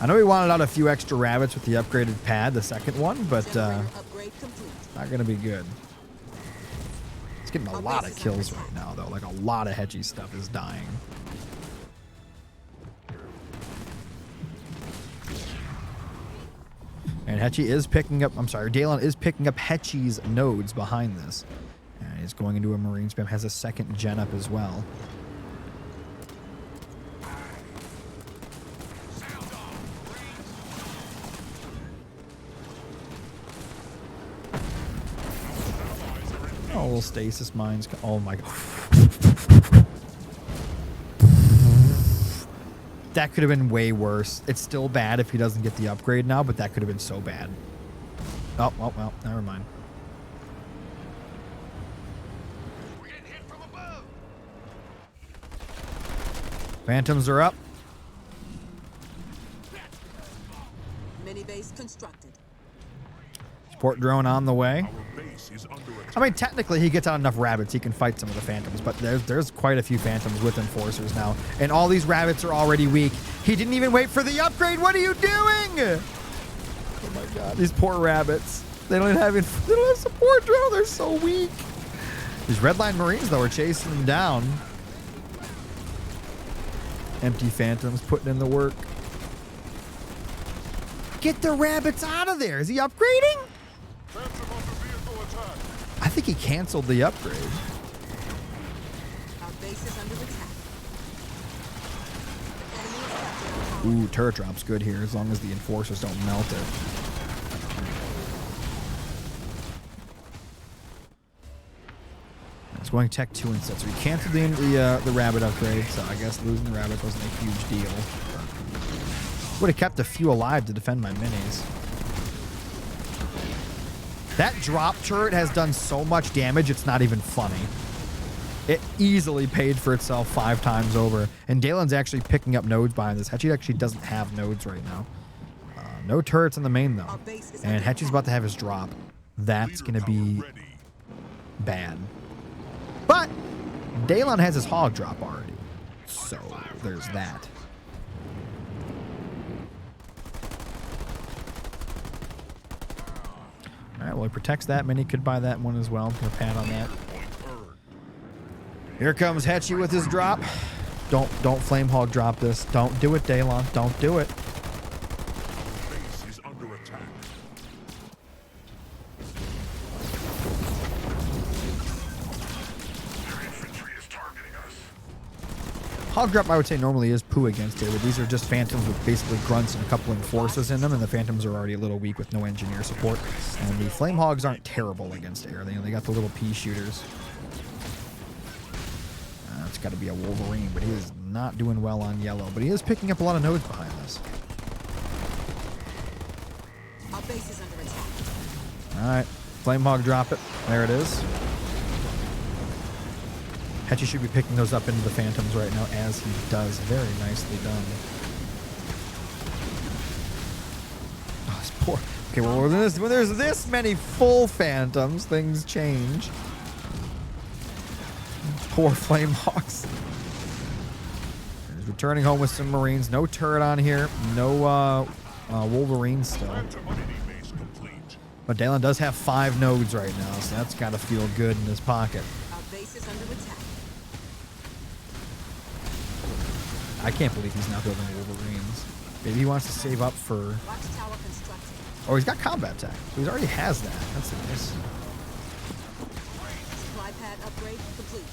I know he wanted out a few extra rabbits with the upgraded pad, the second one, but Generator upgrade complete. not going to be good. He's getting a lot of kills right now, though. Like, a lot of Hechi stuff is dying. And Hechi is picking up, I'm sorry, Daylon is picking up Hechi's nodes behind this. And he's going into a marine spam, has a second gen up as well. Oh, little stasis mines. Oh my god. That could have been way worse. It's still bad if he doesn't get the upgrade now, but that could have been so bad. Oh, well, never mind. We're getting hit from above. Phantoms are up. Mini base constructed. Support drone on the way. Our base is under attack. I mean, technically, he gets out enough rabbits. He can fight some of the phantoms, but there's quite a few phantoms with enforcers now. And all these rabbits are already weak. He didn't even wait for the upgrade. What are you doing? Oh my god, these poor rabbits. They don't have support drone. They're so weak. These redline marines, though, are chasing them down. Empty phantoms putting in the work. Get the rabbits out of there. Is he upgrading? Phantom under vehicle attack. I think he canceled the upgrade. Our base is under attack. Enemy is capturing our power. Ooh, turret drop's good here as long as the enforcers don't melt it. It's going Tech 2 instead, so he canceled the rabbit upgrade, so I guess losing the rabbit wasn't a huge deal. Would have kept a few alive to defend my minis. That drop turret has done so much damage, it's not even funny. It easily paid for itself 5 times over. And Daylon's actually picking up nodes behind this. Hechi actually doesn't have nodes right now. No turrets in the main, though. And Hechi's about to have his drop. That's going to be Ready. bad. But Daylon has his hog drop already. So there's that. All right, well, he protects that. Mini could buy that one as well. Gonna pat on that. Here comes Hechi with his drop. Don't flame hog drop this. Don't do it, Daylon. Don't do it. Base is under attack. Their infantry is targeting us. Hog drop, I would say, normally is poo against it, but these are just phantoms with basically grunts and a couple enforcers in them, and the phantoms are already a little weak with no engineer support. And the flame hogs aren't terrible against air. They got the little pea shooters. It's got to be a Wolverine, but he is not doing well on yellow. But he is picking up a lot of nodes behind this. Our base is under attack. All right, flame hog, drop it. There it is. Hechi should be picking those up into the phantoms right now, as he does. Very nicely done. Oh, it's poor. Okay, well, when there's this many full phantoms, things change. Poor flame hawks. He's returning home with some marines. No turret on here. No Wolverine still. Phantom mini base complete. But Daylon does have 5 nodes right now, so that's got to feel good in his pocket. Our base is under attack. I can't believe he's not building Wolverines. Maybe he wants to save up for... Watchtower constructed. Oh, he's got combat tech. So he already has that. That's nice. Supply pad upgrade complete.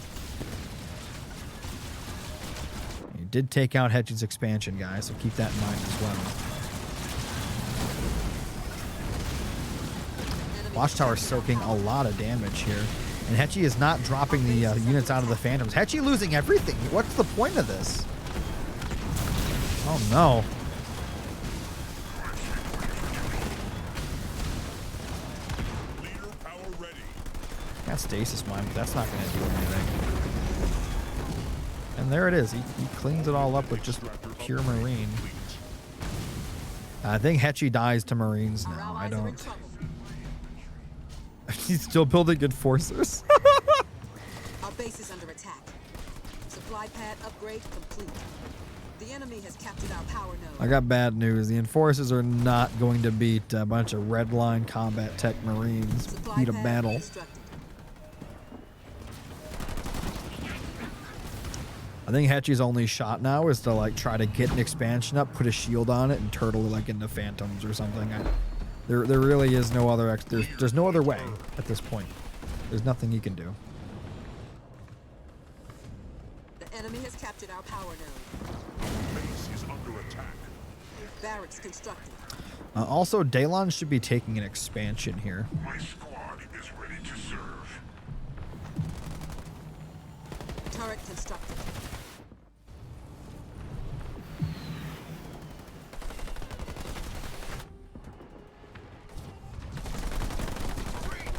He did take out Hechi's expansion, guys, so keep that in mind as well. Watchtower's soaking a lot of damage here. And Hechi is not dropping the units out of the Phantoms. Hechi losing everything. What's the point of this? Oh, no. Leader power ready. Got stasis mine, but that's not going to do anything. And there it is. He cleans it all up with just pure Marine. I think Hechi dies to Marines Our now. I allies are in don't. trouble. He's still building enforcers. Our base is under attack. Supply pad upgrade complete. The enemy has captured our power node. I got bad news. The enforcers are not going to beat a bunch of red line combat tech Marines. Supply Beat a pad battle. constructed. I think Hechi's only shot now is to like try to get an expansion up, put a shield on it, and turtle it like into Phantoms or something. There really is no other there's no other way at this point. There's nothing he can do. The enemy has captured our power node. Base is under attack. Barracks constructed. Also, Daylon should be taking an expansion here. My squad is ready to serve. Turret constructed.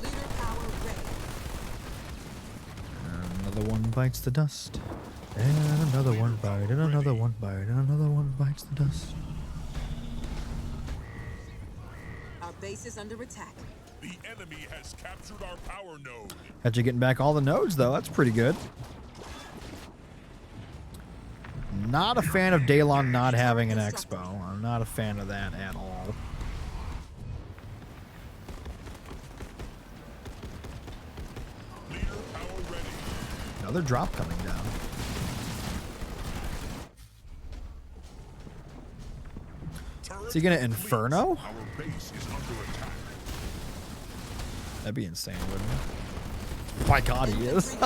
Leader power ready. Another one bites the dust. And another one bite, and another one bite, and another one bites the dust. Our base is under attack. The enemy has captured our power node. Hechi getting back all the nodes, though. That's pretty good. Not a fan of Daylon not having an expo. I'm not a fan of that at all. Leader power ready. Another drop coming down. Is he gonna Inferno? Our base is under attack. That'd be insane, wouldn't it? My god, he is.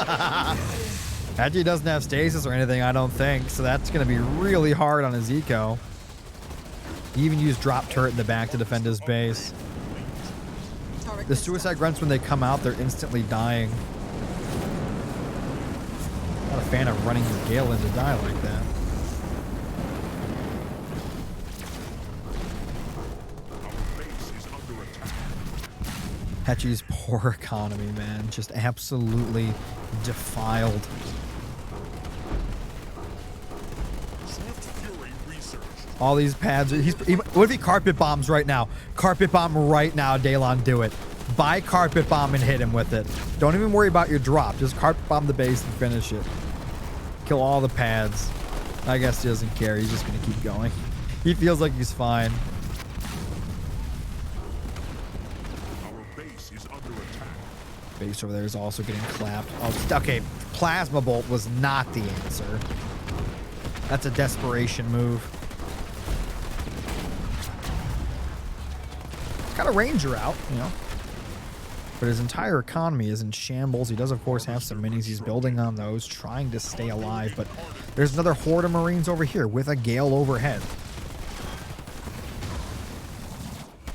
Actually doesn't have stasis or anything, I don't think, so that's going to be really hard on his eco. He even used drop turret in the back to defend his base. Turret The suicide grunts, when they come out, they're instantly dying. Not a fan of running your Gale in to die like that. Our base is under attack. Hechi's poor economy, man. Just absolutely defiled. Swift Fury research. All these pads are... what if he carpet bombs right now? Carpet bomb right now, Daylon, do it. Buy carpet bomb and hit him with it. Don't even worry about your drop. Just carpet bomb the base and finish it. Kill all the pads. I guess he doesn't care. He's just going to keep going. He feels like he's fine. Our base is under attack. Base over there is also getting clapped. Oh, okay. Plasma bolt was not the answer. That's a desperation move. He's got a ranger out, you know. But his entire economy is in shambles. He does, of course, have some minis. He's building on those, trying to stay alive. But there's another horde of Marines over here with a Gale overhead.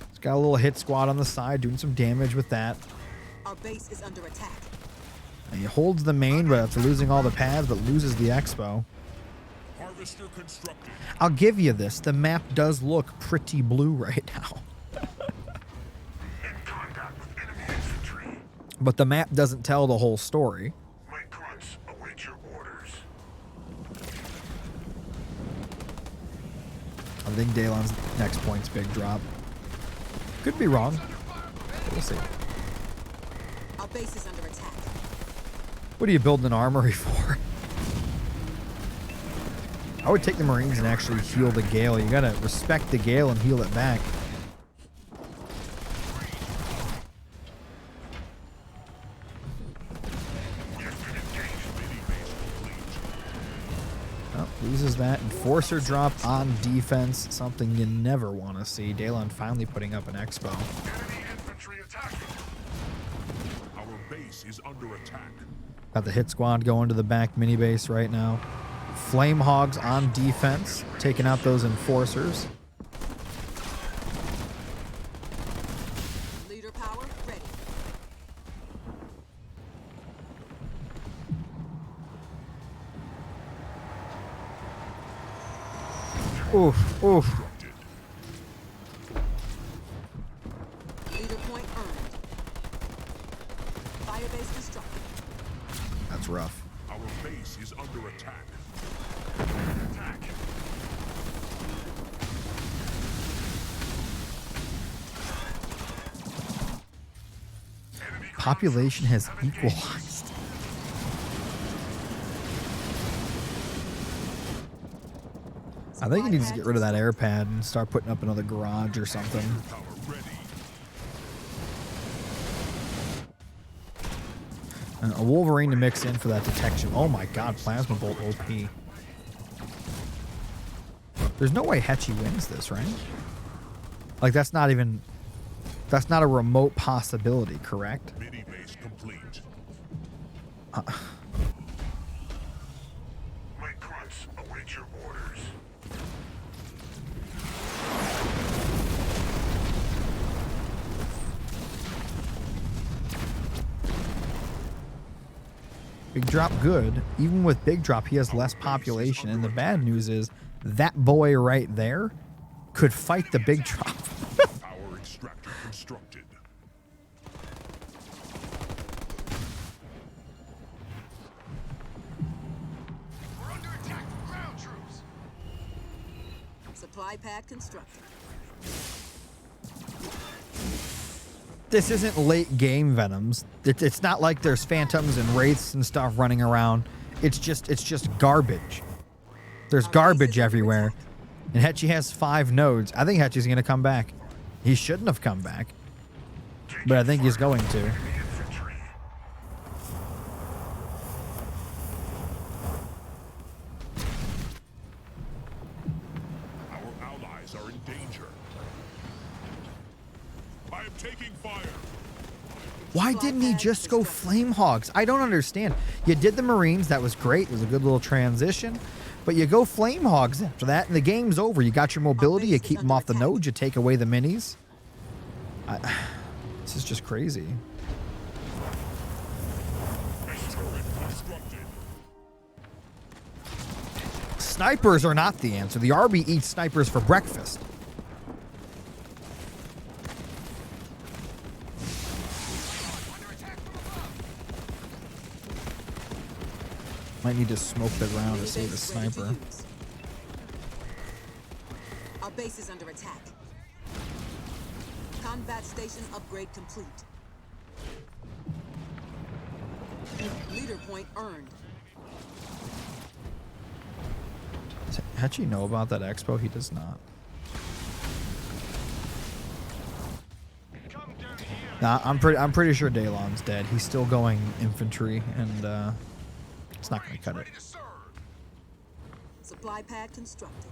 He's got a little hit squad on the side, doing some damage with that. Our base is under attack. And he holds the main, but after losing all the pads, but loses the expo. Harvester constructed. I'll give you this. The map does look pretty blue right now. In contact with enemy infantry. But the map doesn't tell the whole story. My grunts await your orders. I think Daylon's next point's big drop. Could be wrong. But we'll see. Our base is under attack. What are you building an armory for? I would take the Marines and actually heal the Gale. You gotta respect the Gale and heal it back. Loses that. Enforcer drop on defense. Something you never want to see. Daylon finally putting up an expo. Enemy infantry attacking. Our base is under attack. Got the hit squad going to the back mini base right now. Flame Hogs on defense. Taking out those enforcers. Leader power ready. Oof, oof. Leader point earned. Fire base constructed. That's rough. Our base is under attack. Attack. Enemy Population has equalized. I think he needs to get rid of that air pad and start putting up another garage or something. power ready. And a Wolverine to mix in for that detection. Oh my god, Plasma Bolt OP. There's no way Hechi wins this, right? Like, that's not a remote possibility, correct? Mini base complete. My grunts await your orders. Big Drop good. Even with Big Drop, he has less population. And the bad news is that boy right there could fight the Big Drop. Power extractor constructed. We're under attack from ground troops. Supply pad constructed. This isn't late game Venoms. It's not like there's phantoms and wraiths and stuff running around. It's just garbage. There's garbage everywhere. And Hechi has 5 nodes. I think Hechi's going to come back. He shouldn't have come back. But I think he's going to. Infantry. Our allies are in danger. I am taking fire. Why didn't he just go Flame Hogs? I don't understand. You did the Marines. That was great. It was a good little transition. But you go Flame Hogs after that, and the game's over. You got your mobility. You keep them off the nodes. You take away the minis. This is just crazy. Snipers are not the answer. The Arby eats snipers for breakfast. Might need to smoke the ground to save a sniper. Our base is under attack. Combat station upgrade complete. Leader point earned. Does Hechi know about that expo? He does not. Nah, I'm pretty sure Daylon's dead. He's still going infantry, and it's not gonna cut it. Supply pad constructed.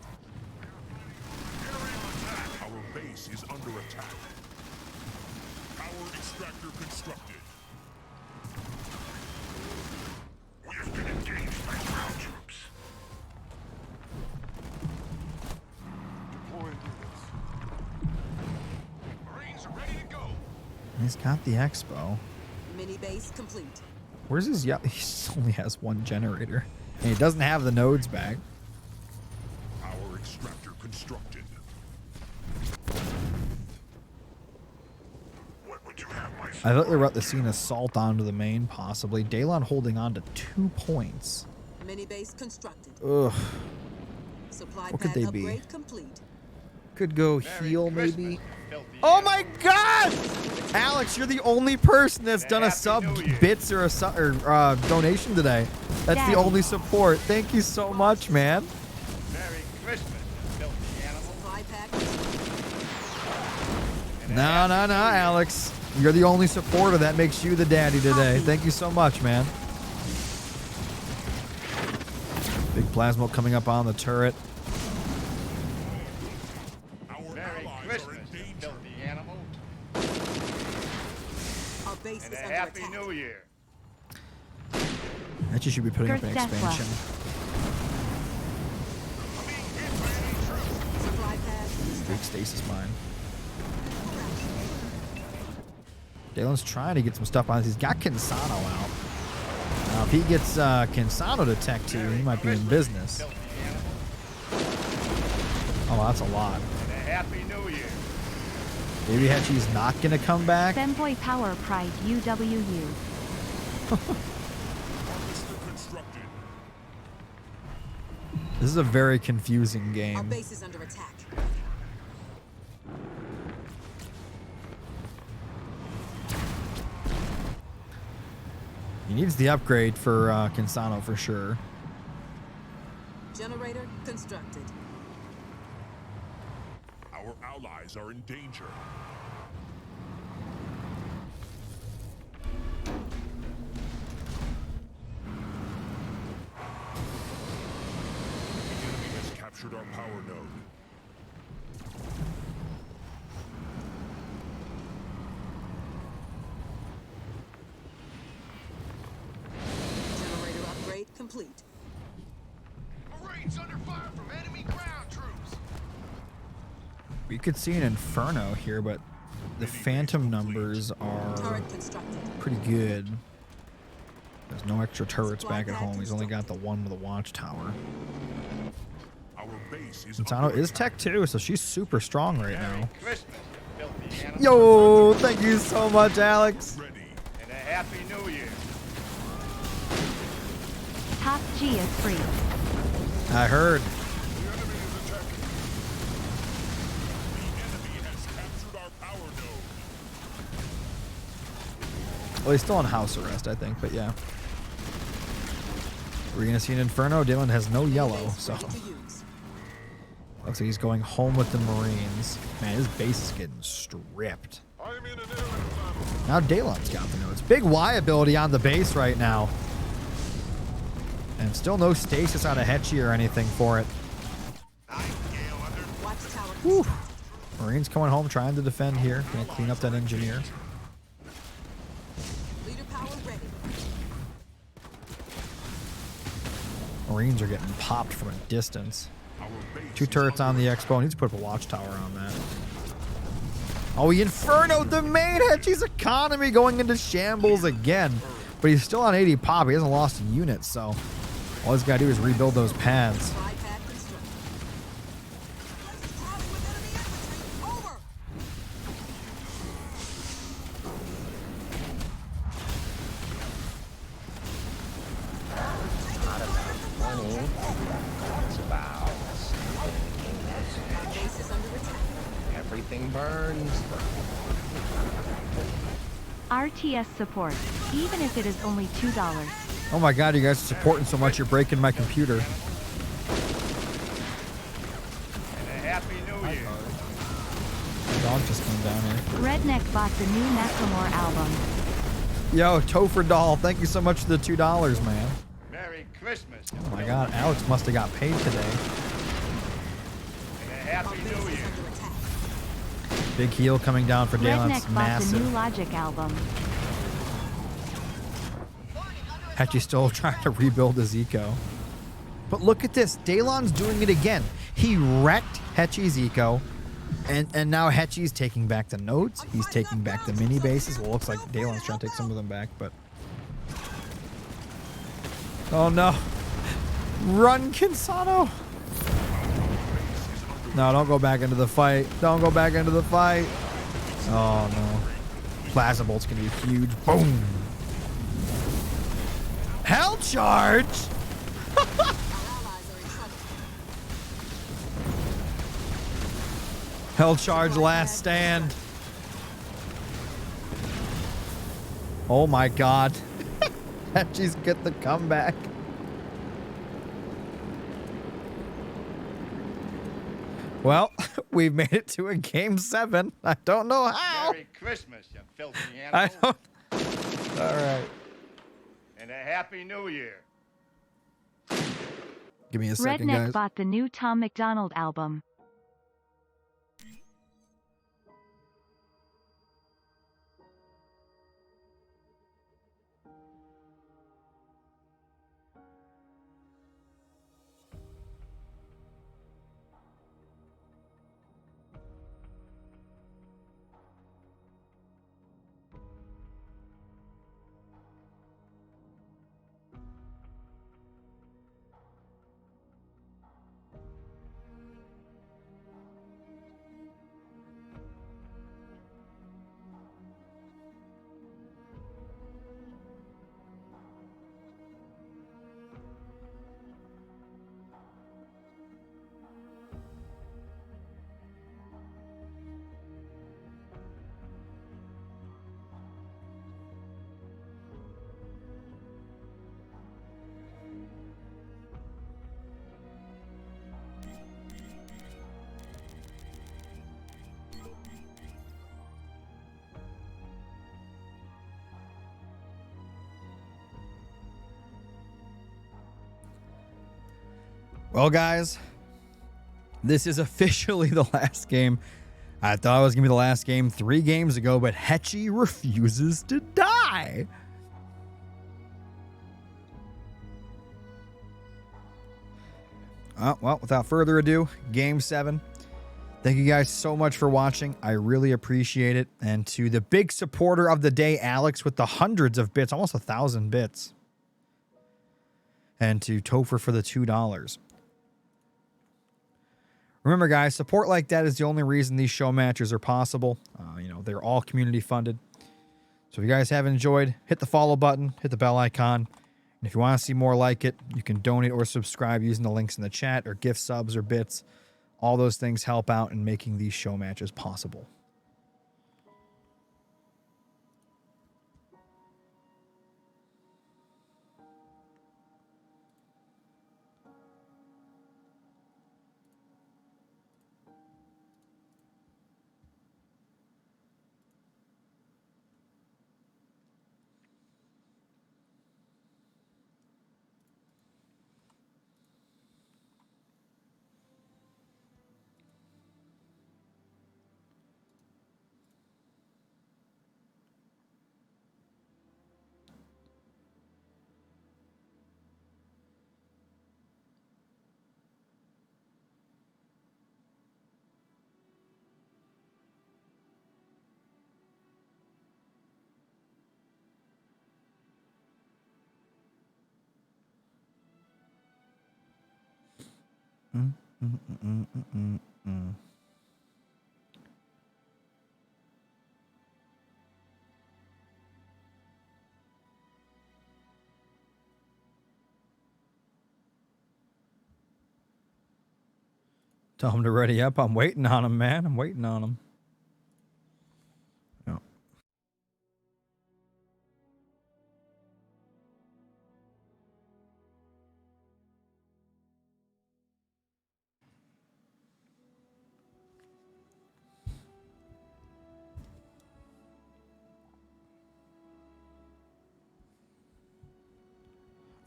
Our base is under attack. Power extractor constructed. We have been engaged by ground troops. Deploying units. Marines are ready to go. He's got the expo. Mini base complete. Where's his? Yeah, he only has 1 generator, and he doesn't have the nodes back. Power extractor constructed. What would you have, my son? I thought they were about to see an assault onto the main, possibly. Daylon holding on to 2 points. Mini base constructed. Ugh. Supply What could pad they be? upgrade complete. Could go heal, maybe. Oh my God! Alex, you're the only person that's done a sub bits or a donation today. That's the only support. Thank you so much, man. Merry Christmas, filthy animal. Supply pad No, Alex. You're the only supporter. That makes you the daddy today. Thank you so much, man. Big plasma coming up on the turret. Merry Christmas, you filthy animal. Our base And is a under Happy attack. New Year. Hechi should be putting up an Curse Deathlock. expansion. Supply pad. Big stasis mine. Daylon's trying to get some stuff on this. He's got Kinsano out. Now, if he gets Kinsano to tech 2, he might be in business. Filthy animal. Oh, that's a lot. And a Happy New Year. Maybe Hechi's not going to come back. Femboy Power Pride UWU. This is a very confusing Our game. base is under attack. He needs the upgrade for Kinsano for sure. Generator constructed. Our allies are in danger. The enemy has captured our power node. Generator upgrade complete. Marines under fire from enemy ground troops. We could see an Inferno here, but the Phantom numbers are Turret constructed. pretty good. There's no extra turrets back at home. He's only got the one with a watchtower. Our base is Kinsano under is attack. tech 2, so she's super strong right Merry now. Christmas, you filthy animal. Yo, thank you so much, Alex. Ready. And a Happy New Year. Top G is free. I heard. The enemy is attacking. The enemy has captured our power node. Well, he's still on house arrest, I think, but yeah. We're going to see an Inferno. Daylon has no yellow, Base so ready to use. looks like he's going home with the Marines. Man, his base is getting stripped. I'm in an air battle. Now Daylon's got the notes. Big Y ability on the base right now. And still no stasis on a Hechi or anything for it. Watchtower Whew. constructed. Marines coming home trying to defend here. Gonna clean up that engineer. Leader power ready. Marines are getting popped from a distance. Our base 2 is turrets on the Expo. Needs to put up a watchtower on that. Oh, he Inferno'd the main Hechi's economy going into shambles again. But he's still on 80 pop. He hasn't lost a unit, so all he's got to do is rebuild those pads. Supply pad constructed. Rally with enemy infantry. Over. It's about Our base is under attack. everything burns. RTS support, even if it is only $2. Oh my god, you guys are supporting so much, you're breaking my computer. And a Happy New Year. The dog just came down here. Redneck bought the new Macklemore album. Yo, Topher Doll, thank you so much for the $2, man. Merry Christmas, you Oh my filthy god, Alex must have got paid today. And a Our Happy base New is Year. under attack. Big heal coming down for Daylon. It's Redneck bought the new massive. Logic album. Hechi's still trying to rebuild his eco. But look at this. Daylon's doing it again. He wrecked Hechi's eco. And now Hechi's taking back the nodes. He's taking back the mini bases. Well, looks like Daylon's trying to take some of them back, but... Oh no. Run, Kinsano. No, don't go back into the fight. Don't go back into the fight. Oh no. Plasma Bolt's gonna be huge. Boom. Hell charge! Our allies are in trouble. Hell charge, last stand. Oh my god. Hechi's get the comeback. Well, we've made it to a game 7. I don't know how. Merry Christmas, you filthy I animal. don't. All right. And a Happy New Year. Give me a second, Redneck guys. bought the new Tom McDonald album. Well, guys, this is officially the last game. I thought it was going to be the last game 3 games ago, but Hechi refuses to die. Well, without further ado, Game 7. Thank you guys so much for watching. I really appreciate it. And to the big supporter of the day, Alex, with the hundreds of bits, almost 1,000 bits. And to Topher for the $2. Remember, guys, support like that is the only reason these show matches are possible. You know, they're all community funded. So if you guys have enjoyed, hit the follow button, hit the bell icon. And if you want to see more like it, you can donate or subscribe using the links in the chat or gift subs or bits. All those things help out in making these show matches possible. Tell him to ready up. I'm waiting on him, man. I'm waiting on him. Yeah.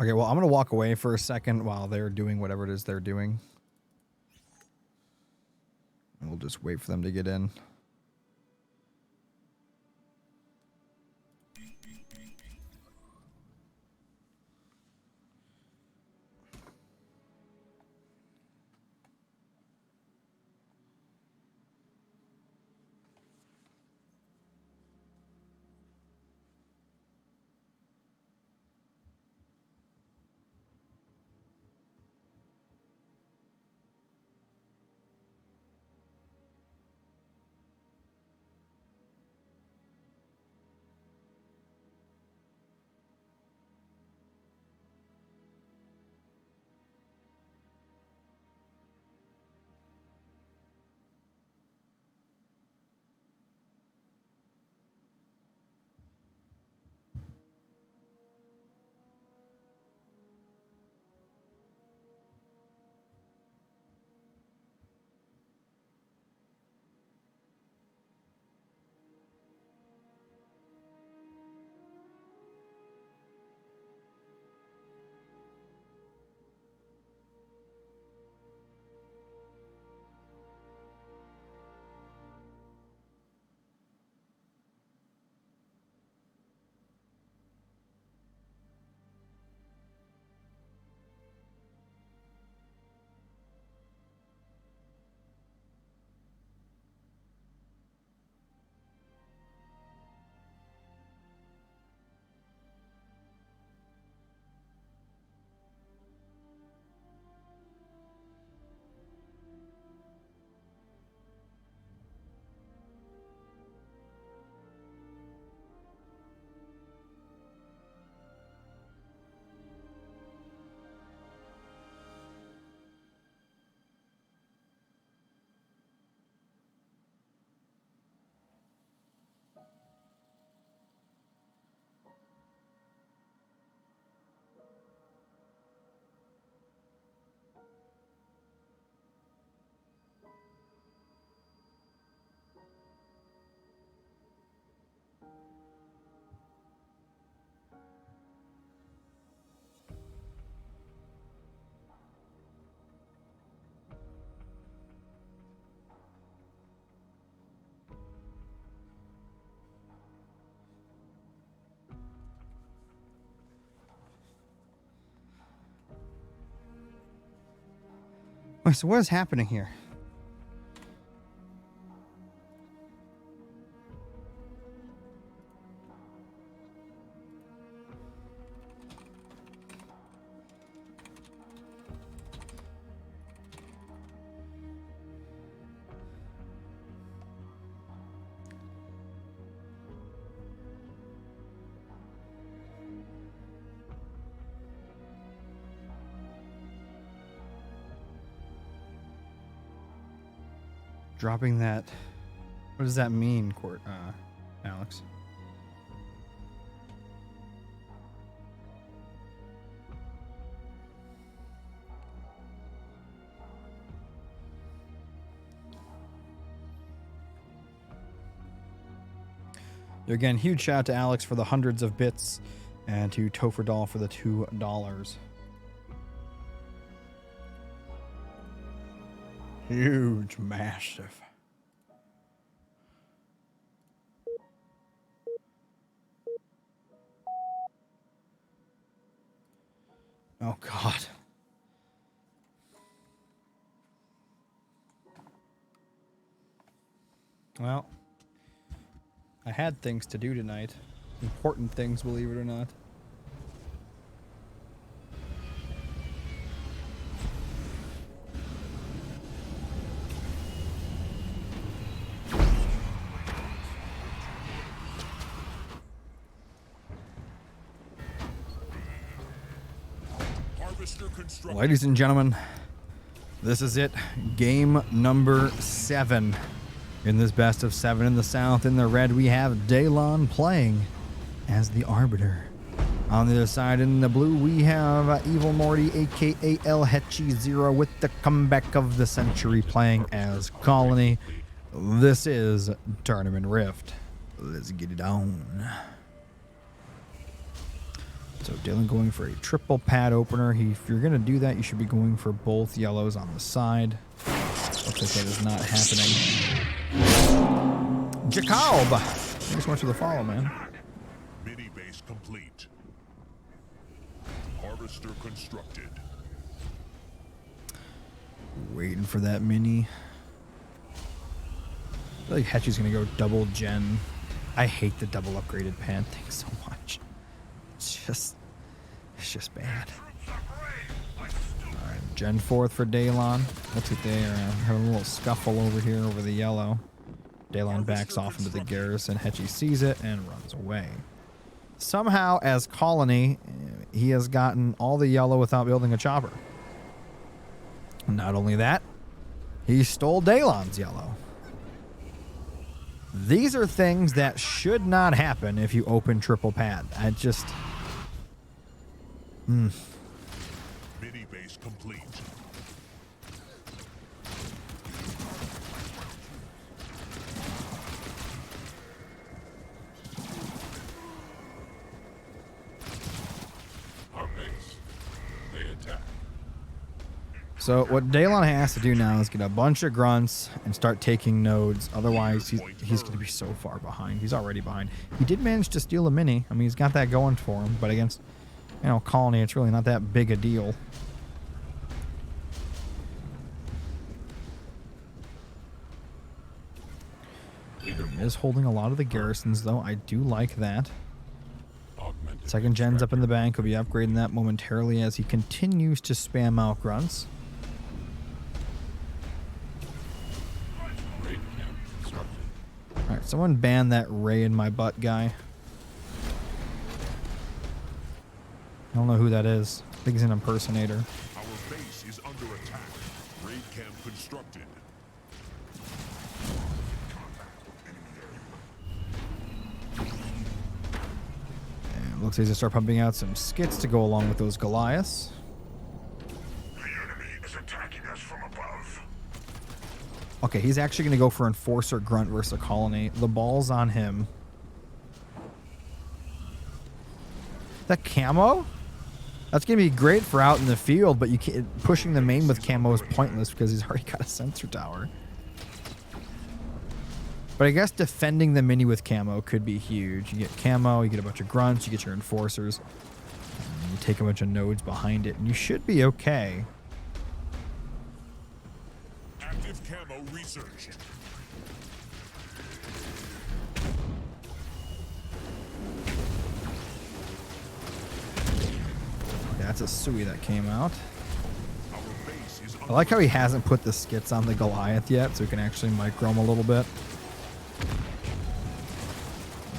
Okay, well, I'm going to walk away for a second while they're doing whatever it is they're doing. We'll just wait for them to get in. Wait, so what is happening here? Dropping that. What does that mean, Alex? Again, huge shout out to Alex for the hundreds of bits and to Topher Doll for the $2. Huge, massive. Oh, God. Well, I had things to do tonight. Important things, believe it or not. Ladies and gentlemen, this is it. Game number 7 in this best of 7 in the South. In the red, we have Daylon playing as the Arbiter. On the other side, in the blue, we have Evil Morty, a.k.a. El Hechi Zero, with the comeback of the century, playing as Colony. This is Tournament Rift. Let's get it on. So Daylon going for a triple pad opener. If you're going to do that, you should be going for both yellows on the side. Looks like that is not happening. Jacob! Thanks so much for the follow, man. Mini base complete. Harvester constructed. Waiting for that mini. I feel like Hechi's going to go double gen. I hate the double upgraded pad thing so much. It's just bad. Alright, Gen 4th for Daylon. Looks like they are having a little scuffle over here over the yellow. Daylon backs off into the garrison. Hechi sees it and runs away. Somehow, as Colony, he has gotten all the yellow without building a chopper. Not only that, he stole Daylon's yellow. These are things that should not happen if you open triple pad. I just... Mini base complete. Our base. They attack. So what Daylon has to do now is get a bunch of grunts and start taking nodes. Otherwise, he's going to be so far behind. He's already behind. He did manage to steal a mini. I mean, he's got that going for him. But against, Colony, it's really not that big a deal. He is holding a lot of the garrisons, though. I do like that. Second gen's up in the bank. He'll be upgrading that momentarily as he continues to spam out grunts. Alright, someone ban that Ray in my butt guy. I don't know who that is. I think he's an impersonator. Our base is under attack. Raid camp constructed. And looks like he's gonna start pumping out some skits to go along with those Goliaths. The enemy is attacking us from above. Okay, he's actually going to go for Enforcer Grunt versus a Colony. The ball's on him. That camo? That's going to be great for out in the field, but you can't, pushing the main with camo is pointless because he's already got a sensor tower. But I guess defending the mini with camo could be huge. You get camo, you get a bunch of grunts, you get your enforcers. And you take a bunch of nodes behind it, and you should be okay. Well researched. Yeah, that's a Sui that came out. Our base is I like how he hasn't put the skits on the Goliath yet, so we can actually micro him a little bit.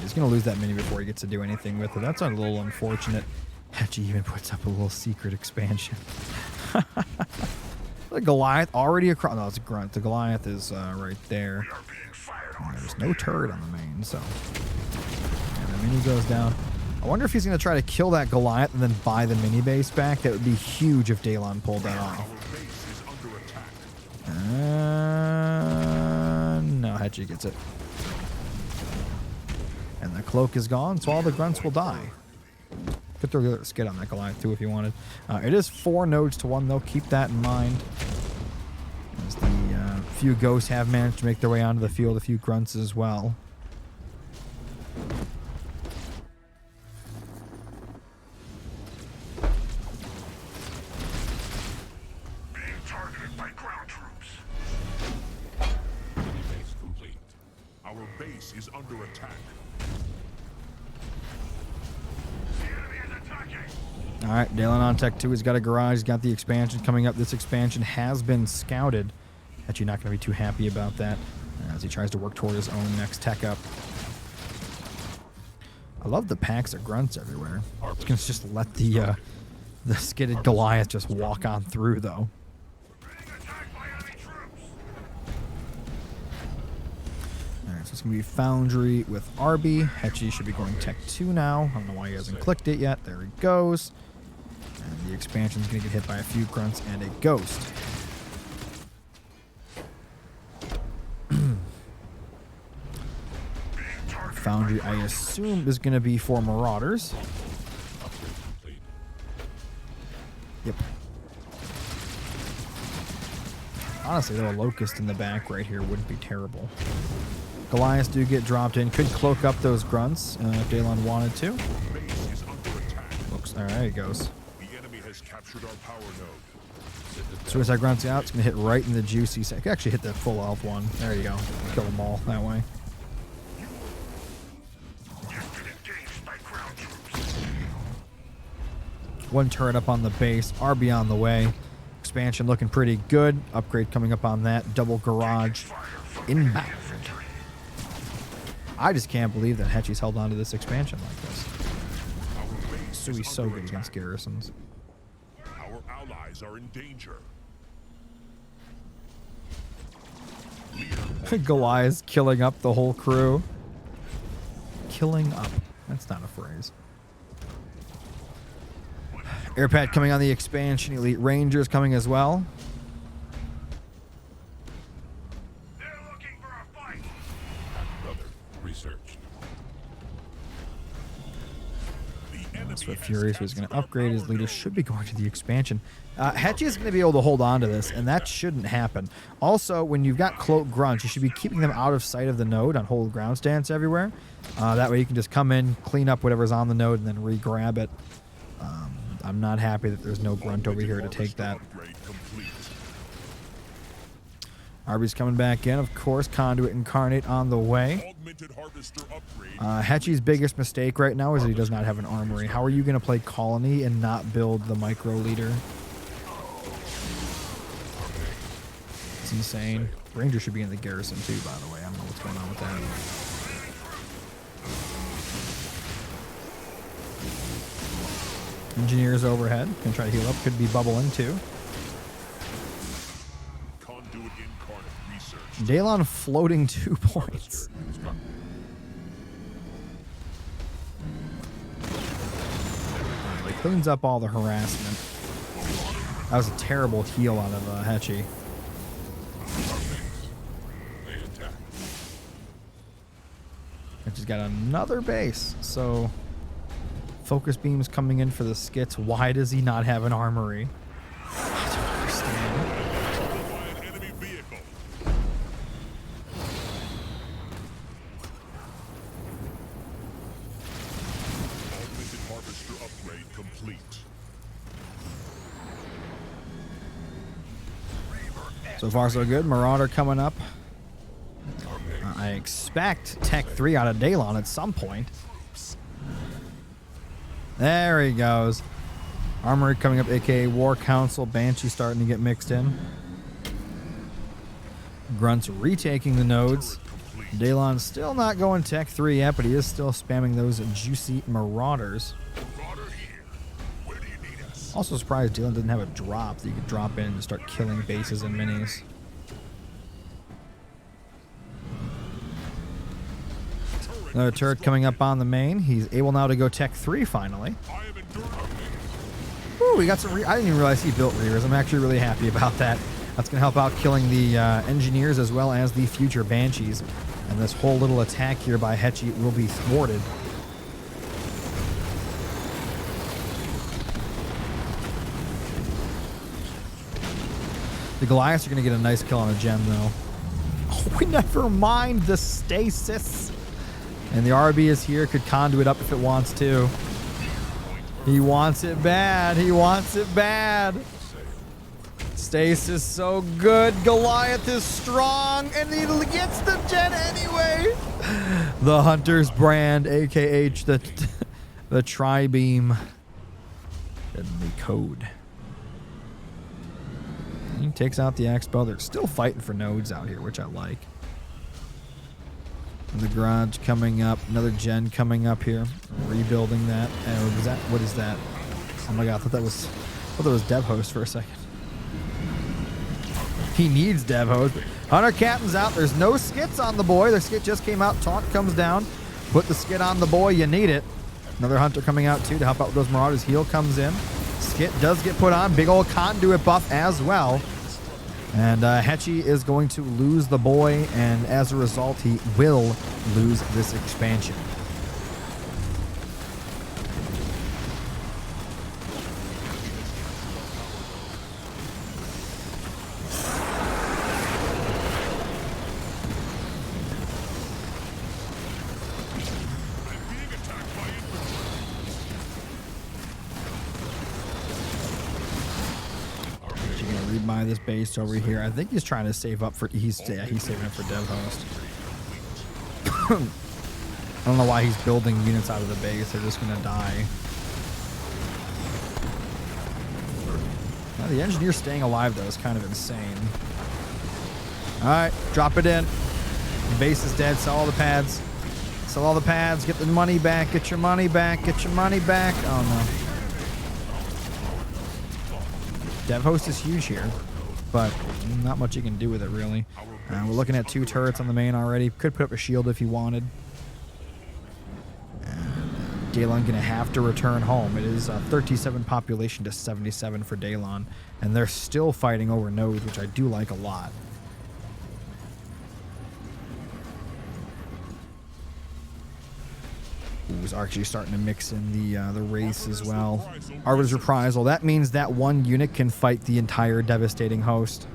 He's going to lose that mini before he gets to do anything with it. That's a little unfortunate. Hechi even puts up a little secret expansion. The Goliath already across. No, it's a grunt. The Goliath is right there. And there's no turret on the main, so. And the mini goes down. I wonder if he's going to try to kill that Goliath and then buy the mini base back. That would be huge if Daylon pulled that off. No, Hechi gets it. And the cloak is gone, so all the grunts will die. Could throw the other skid on that Goliath too if you wanted. It is 4 nodes to 1 though. Keep that in mind. As the few ghosts have managed to make their way onto the field, a few grunts as well. being targeted by ground troops. Base complete. Our base is under attack. All right, Daylon on Tech 2. He's got a garage. He's got the expansion coming up. This expansion has been scouted. Actually, not going to be too happy about that as he tries to work toward his own next tech up. I love the packs of grunts everywhere. It's going to just let the skidded Goliath just walk on through, though. All right, so it's going to be Foundry with Arby. Hechi should be going Tech 2 now. I don't know why he hasn't clicked it yet. There he goes. And the expansion's going to get hit by a few grunts and a ghost. Foundry, I assume, is going to be for Marauders. Yep. Honestly, though, a Locust in the back right here wouldn't be terrible. Goliaths do get dropped in. Could cloak up those grunts if Daylon wanted to. Looks, all right, there he goes. The enemy has captured our power node. Suicide Grunt's out. It's going to hit right in the juicy sec. Actually hit that full health one. There you go. Kill them all that way. One turret up on the base. RB on the way. Expansion looking pretty good. Upgrade coming up on that. Double garage. Inbound. I just can't believe that Hechi's held on to this expansion like this. Sui's so good against garrisons. Our allies are in danger. Goliath's killing up the whole crew. Killing up. That's not a phrase. Airpad coming on the expansion. Elite Rangers coming as well. They're looking for a fight. Brother, researched. Swift Furious, who's going to upgrade his leader, should be going to the expansion. Hechi is going to be able to hold on to this, and that shouldn't happen. Also, when you've got cloak grunts, you should be keeping them out of sight of the node on hold ground stance everywhere. That way you can just come in, clean up whatever's on the node, and then re-grab it. I'm not happy that there's no grunt over here to take that. Arby's coming back in, of course. Conduit Incarnate on the way. Hechi's biggest mistake right now is that he does not have an armory. How are you going to play Colony and not build the micro leader? It's insane. Ranger should be in the garrison too, by the way. I don't know what's going on with that. Engineers overhead. Gonna try to heal up. Could be bubbling too. Daylon floating 2 points. He cleans up all the harassment. That was a terrible heal out of Hechi. Hechi's got another base, so focus beams coming in for the skits. Why does he not have an armory? I don't understand. So far, so good. Marauder coming up. I expect Tech 3 out of Daylon at some point. There he goes. Armory coming up, aka War Council. Banshee starting to get mixed in. Grunt's retaking the nodes. Daylon's still not going Tech 3 yet, but he is still spamming those juicy Marauders. Also surprised Daylon didn't have a drop that you could drop in and start killing bases and minis. Another turret coming up on the main. He's able now to go Tech 3 finally. Ooh, we got some. I didn't even realize he built Reavers. I'm actually really happy about that. That's going to help out killing the engineers as well as the future Banshees. And this whole little attack here by Hechi will be thwarted. The Goliaths are going to get a nice kill on a gem, though. Oh, never mind the stasis. And the RB is here. Could conduit up if it wants to. He wants it bad. He wants it bad. Stasis so good. Goliath is strong. And he gets the gen anyway. The Hunter's brand, a.k.a. the Tri-Beam. Deadly code. He takes out the X-Bow. They're still fighting for nodes out here, which I like. And the garage coming up. Another gen coming up here. Rebuilding that. Was that? What is that? Oh my god, I thought that was dev host for a second. He needs dev host. Hunter Captain's out. There's no skits on the boy. The skit just came out. Taunt comes down. Put the skit on the boy. You need it. Another Hunter coming out too to help out with those Marauders. Heal comes in. Skit does get put on. Big old conduit buff as well. And Hechi is going to lose the boy, and as a result, he will lose this expansion. By this base over here. I think he's trying to save up for he's saving up for dev host. I don't know why he's building units out of the base. They're just gonna die. Now, the engineer staying alive though is kind of insane. Alright, drop it in. The base is dead. Sell all the pads. Sell all the pads. Get the money back. Get your money back. Get your money back. Oh no. Dev host is huge here, but not much you can do with it really. We're looking at 2 turrets on the main already. Could put up a shield if he wanted. Daylon gonna have to return home. It is 37 population to 77 for Daylon, and they're still fighting over nodes, which I do like a lot. Who's actually starting to mix in the race as well. Arbiter's Reprisal. That means that one unit can fight the entire devastating host.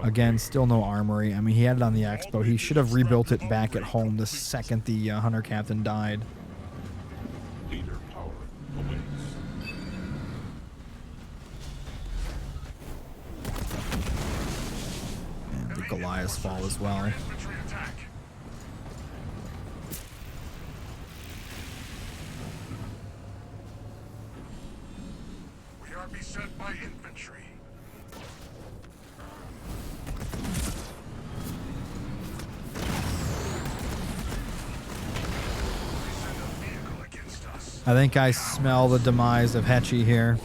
Again, still no armory. I mean, he had it on the Expo. He should have rebuilt it back at home the second the Hunter Captain died. And the Goliaths fall as well. Beset by infantry. I think I smell the demise of Hechi here.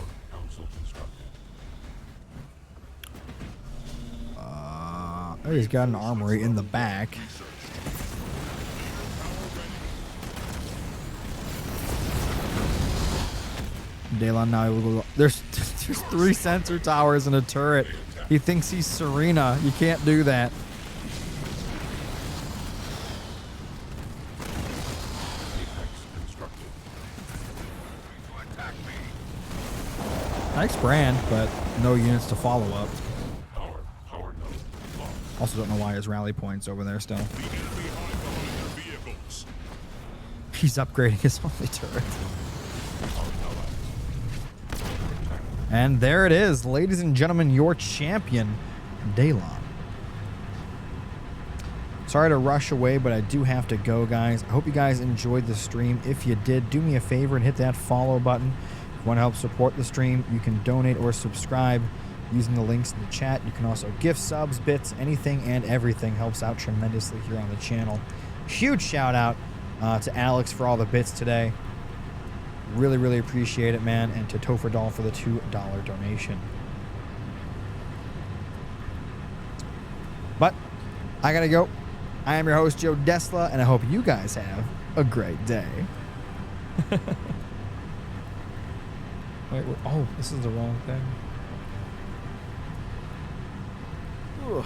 Oh, he's got an armory in the back. Daylon now will go. There's 3 sensor towers and a turret. He thinks he's Serena. You can't do that. Nice brand, but no units to follow up. Also don't know why his rally point's over there still. He's upgrading his only turret. And there it is, ladies and gentlemen, your champion, Daylon. Sorry to rush away, but I do have to go, guys. I hope you guys enjoyed the stream. If you did, do me a favor and hit that follow button. If you want to help support the stream, you can donate or subscribe using the links in the chat. You can also gift subs, bits, anything and everything helps out tremendously here on the channel. Huge shout out to Alex for all the bits today. Really, really appreciate it, man. And to Topher Doll for the $2 donation. But I gotta go. I am your host, Joe Desla, and I hope you guys have a great day. Wait, oh, this is the wrong thing. Ugh.